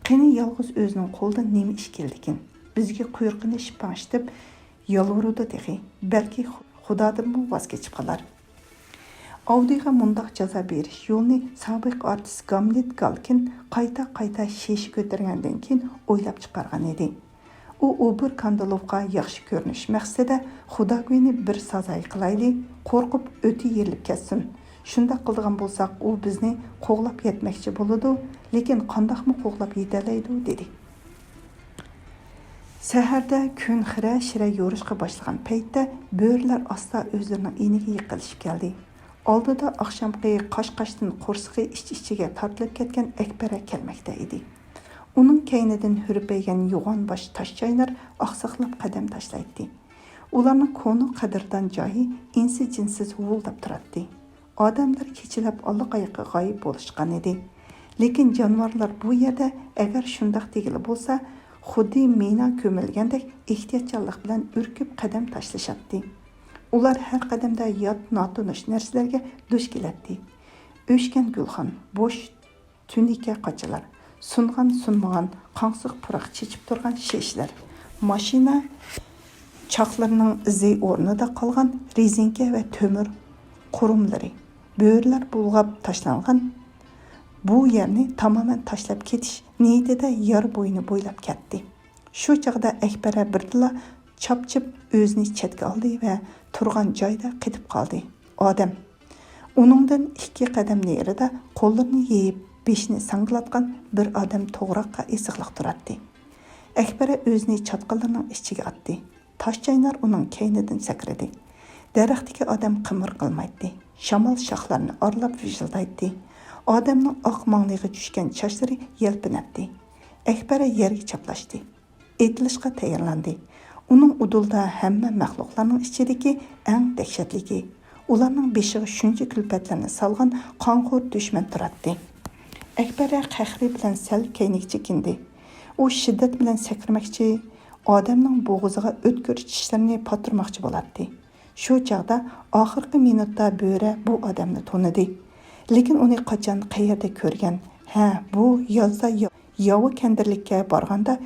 Speaker 1: Qani yolg'iz o'zining qo'lida nima ish keldikin? Bizga quyruqini shipanish deb yolvurdi dedi. Balki Xudodan voz kechib qolar. Audiga mundaq jazo berish yo'lini sobiq artist Gamlet Galkin qayta shesh ko'targandan keyin o'ylab chiqargan edi. U bir kandalovga yaxshi ko'rinish maqsadida Xudogo'yni bir sazay qilayli, qo'rqib o'ti yerilib ketsin. Shunda qildigan bo'lsak, u bizni qo'g'lab yetmoqchi bo'ladi, lekin qandoqmi qo'g'lab yetalaydi dedi. Saharda kun xira-shira yo'rishga boshlagan paytda bo'rilar asta o'zlarining iniga yiqilishib keldi. Oldida oqshomgi qosh-qoshdan qo'rsig'i ich-ichiga tortilib ketgan Akbara kelmoqda edi. Uning kaynidan hurpaygan yo'g'on bosh toshchaynar oqsoqlab qadam tashlaydi. Ularning konu qadrdan joyi insi jinsiz vuldab turadi. Odamlar kechilab allaqayoqqa g'oyib bo'lishgan edi. Lekin jonivorlar bu yerda agar shundoq tegili bo'lsa, xuddi mina ko'milgandek ehtiyotkorlik bilan urkib qadam tashlashadi. Ular har qadamda yot notunish narsalarga duch keladi. O'shgan gulxon, bo'sh tunika qochalar, sunmagan qansiq puroq chechib turgan shishlar, mashina chaqlarining izi o'rnida qolgan rezinka va to'mir qurumlari, bo'rilar bulg'ab tashlangan bu yerni tamoman tashlab ketish niyatida yer bo'yini bo'ylab ketdi. Shu chaqda Akbara birdila chopchib o'zini chetga oldi va turgan joyda qetib qoldi. Odam uningdan 2 qadam nerida qo'llarini yeyib beshini sanglatgan bir odam to'g'roqqa esiqliq turadi. Akbara o'zini chatqallarning ichiga atdi. Toshchaynar uning kaynidan sakradi. Daraxtdagi odam qimir qilmaydi. Shamol shoxlarini orlab vijildaydi. Odamning oq manglig'iga tushgan sochlari yelpinadi. Akbara yerga chaplashdi. Etilishga tayyorlandi. Uning udulda hamma maxluqlarning ichidagi eng dahshatligi, ularning beshiga shuncha kulfatlarni solgan qonxo'r dushman turadi. Akbara qahri bilan sal kayniga chekindi. U shiddat bilan sakramoqchi, odamning bo'g'ziga o'tkir tishlarini patirmoqchi bo'ladi. Shu chaqda oxirgi minutda bo'ri bu odamni tanidi. Lekin uni qachon qayerda ko'rgan? Bu yozda yovi kandirlikka borganda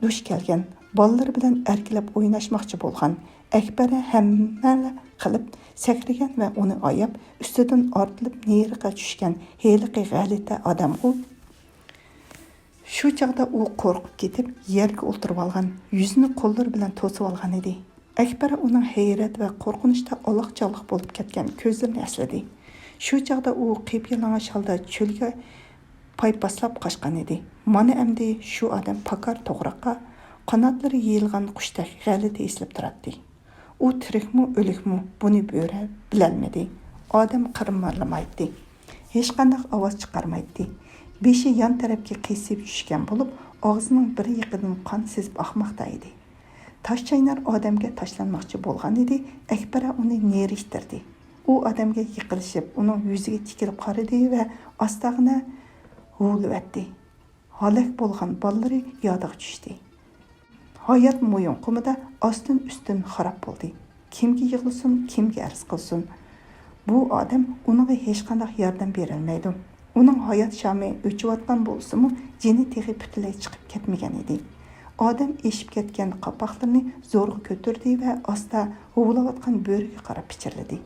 Speaker 1: dush kelgan. Bolalar bilan erkilab o'ynashmoqchi bo'lgan. Akbara hamma qilib sakragan va uni oyab ustidan ortilib neriga tushgan heliqi g'alita odam u. Shu chaqda u qo'rqib ketib yerga o'ltirib olgan, yuzini qo'llar bilan to'sib olgan edi. Akbara uning hayrat va qo'rqinchda aloq-chaloq bo'lib ketgan ko'zlarini esladi. Shu chaqda u qiyp-yalang'och holda cho'lga paypaslab qochgan edi. Mana endi shu odam pakar to'g'roqqa qanotlari yeyilgan qushdek g'alati eslab turadi. U tirikmi, o'likmi, buni bo'ri bilolmadi. Odam qirmarlamaydi. Hech qanday ovoz chiqarmaydi. Beshi yon tarafga qiysilib tushgan bo'lib, og'zining bir yiqidan qon sezib oqmoqda edi. Toshchaynar odamga tashlanmoqchi bo'lgan edi. Akbara uni nerishtirdi. U odamga yiqilishib, uning yuziga tikilib qaradi va ostag'ina huvlivatdi. Halak bo'lgan ballari yodiga tushdi. Hayot mo'yin qumida ostin-ustin xarob bo'ldi. Kimga yig'lasin, kimga arz qilsin. Bu odam unga hech qanday yordam berolmaydi. Uning hayot shami o'chayotgan bo'lsa-mu, jini texi butunlay chiqib ketmagan edi. Odam eshib ketgan qapoqlarni zo'rg'a ko'tardi va asta huvlayotgan bo'riga qarab pichirladi.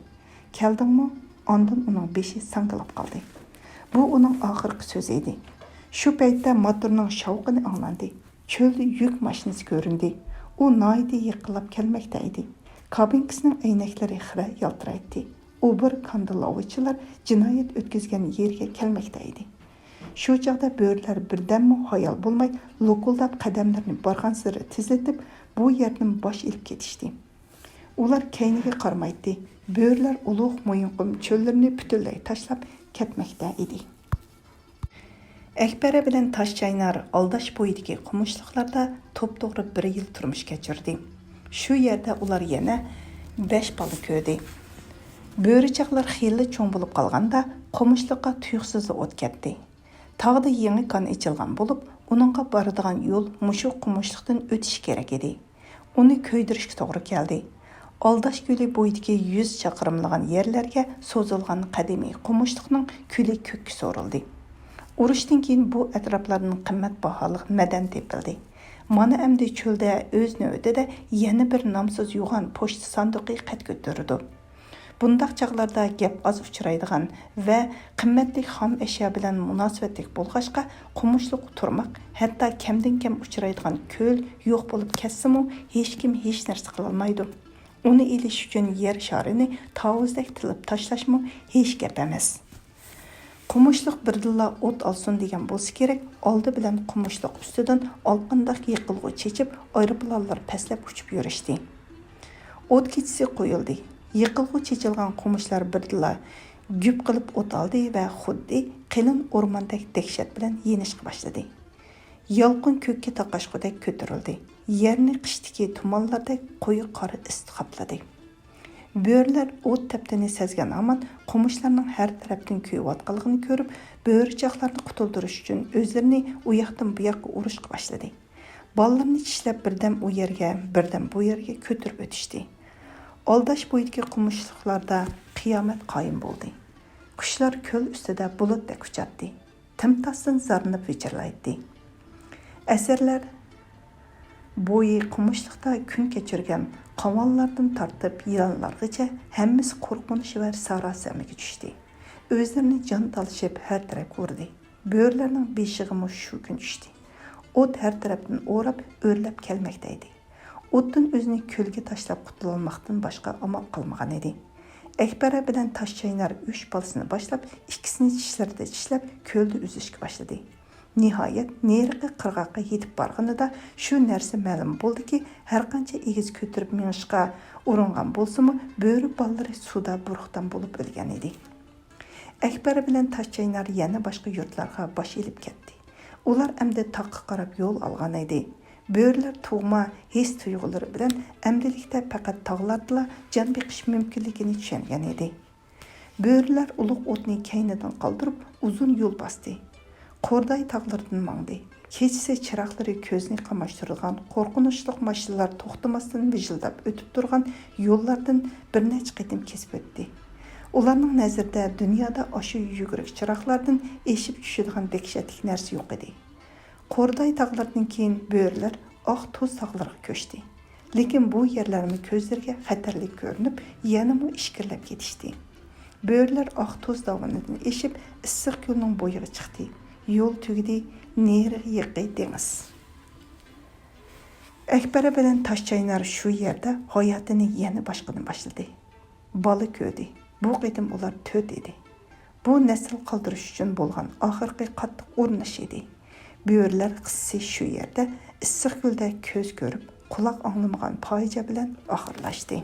Speaker 1: Keldingmi? Ondan uning beshi sangilib qoldi. Bu uning oxirgi so'zi edi. Shu paytda motorning shovqini anglandi. Cho'lda yuk mashinasi ko'rindi. U noyda yiqilib kelmoqda edi. Kabinkasining aynaklari xira yaltiraydi. U bir kandalovichilar jinoyat o'tkazgan yerga kelmoqda edi. Shu chaqda bo'rilar birdanmi hayol bo'lmay, lokuldab qadamlarini borgan sari tizlatib, bu yerdan bosh ilib ketishdi. Ular keyniga qaramaydi. Bo'rilar ulug' mo'yinqum cho'llarini butunlay tashlab ketmoqda edi. Akbara bilan Toshchaynar aldash bo'yidagi qumushliqlarda to'p-to'g'ri 1 yil turmush kechirdi. Shu yerda ular yana 5 bola ko'rdi. Bo'richaqlar xiyli cho'ng bo'lib qolganda qumushliqqa tuyuqsiz o't ketdi. Tağda yangi kan ichilgan bo'lib, uningga boradigan yo'l mushu qumushliqdan o'tish kerak edi. Uni ko'ydirishga to'g'ri keldi. Aldash ko'li bo'yidagi 100 chaqirimlagan yerlarga so'zilgan qadimiy qumushliqning ko'li ko'kka so'rildi. Urushdan keyin bu atroflarning qimmatbaho madan tepildi. Mana endi cho'lda o'z navbatida yana bir nomsiz yo'g'on pochta sanduqi qad ko'tardi. Bundaq chaqlarda gap az uchraydigan va qimmatli xom ashyo bilan munosabatli bo'lg'achqa qumushliq turmoq, hatto kamdan-kam uchraydigan ko'l yo'q bo'lib ketsa-mu, hech kim hech narsa qila olmaydi. Uni elish uchun yer sharini tovuzdek tilib tashlashmi hech gap emas. Qumushliq birdilla o't olsin degan bo'lsa kerak, oldi bilan qumushliq ustidan olqindoq yiqilg'u chechib, aeroplanlar pastlab uchib yurishdi. O't kechisi qo'yildi. Yiqilg'u chechilgan qumushlar birdilla güp qilib o't oldi va xuddi qilin o'rmondek dahshat bilan yenishga boshladi. Yolqin ko'kka taqashqudek ko'tarildi. Yerni qishdagi tumonlardek qo'yiq qora isti qopladi. Bo'rilar o't taptini sezgan hamon qumushlarning har tarafdan kuyayotganligini ko'rib, bo'richaqlarni qutuldirish uchun o'zlarini u yoqdan bu yoqqa urishga boshladi. Bolalarni tishlab birdan u yerga, birdan bu yerga ko'tirib o'tishdi. Aldash bo'yidagi qumushliqlarda qiyomat qoyim bo'ldi. Qushlar ko'l ustida bulutdek uchardi. Timtasdan zarnib vichirlaydi. Asarlar bo'yi qumushliqda kun kechirgan qamonlardan tortib yilonlargacha hammasi qo'rqinish va sarosamaga tushdi. O'zlarini jon talishib har taraf urdi. Bo'rilarning beshig'i shu kun tushdi. O't har tarafdan o'rab, o'rlab kelmoqda edi. O'tdan o'zini ko'lga tashlab qutulmoqdan boshqa amal qilmagan edi. Akbara bilan Toshchaynar 3 bolasini boshlab, ikkisini tishlarida tishlab ko'lda uzishga boshladi. Nihoyat neriqi qirg'oqqa yetib borganida shu narsa ma'lum bo'ldiki, har qancha egiz ko'tirib minishga uringan bo'lsa-mu, bo'ri bolalari suvda buruqdan bo'lib o'lgan edi. Akbara bilan Toshchaynar yana boshqa yurtlarga bosh elib ketdi. Ular endi taqqa qarab yo'l olgan edi. Bo'rilar tug'ma his tuyg'ulari bilan amdilikda faqat tog'larda jon beqish mumkinligini tushungan edi. Bo'rilar ulug' o'tni kaynidan qoldirib uzun yo'l bosdi. Qo'rday tog'laridan mangdi. Kechasi chiroqlari ko'zni qamashtirgan qo'rqinchli mashinalar to'xtamasdan vijildab o'tib turgan yo'llardan bir necha qitim kesib o'tdi. Ularning nazarida dunyoda oshu yugurik chiroqlardan eshib tushadigan dahshatli narsa yo'q edi. Qo'rday tog'laridan keyin bo'rilar oq tuz tog'lariga ko'chdi. Lekin bu yerlarning ko'zlariga xatarli ko'rinib, yanama ishkirlab ketishdi. Bo'rilar oq tuz dovonidan eshib issiq ko'lning bo'yiga chiqdi. Yo'l tugdi, neri yiqi dengiz. Akbara bilan Toshchaynar shu yerda hayotini yana boshqadan boshladi. Bola ko'rdi. Bu qitim ular 4 edi. Bu nasl qoldirish uchun bo'lgan oxirgi qattiq urinish edi. Bo'rilar qissasi shu yerda issiq ko'lda ko'z ko'rib, quloq anglamagan poyja bilan oxirlashdi.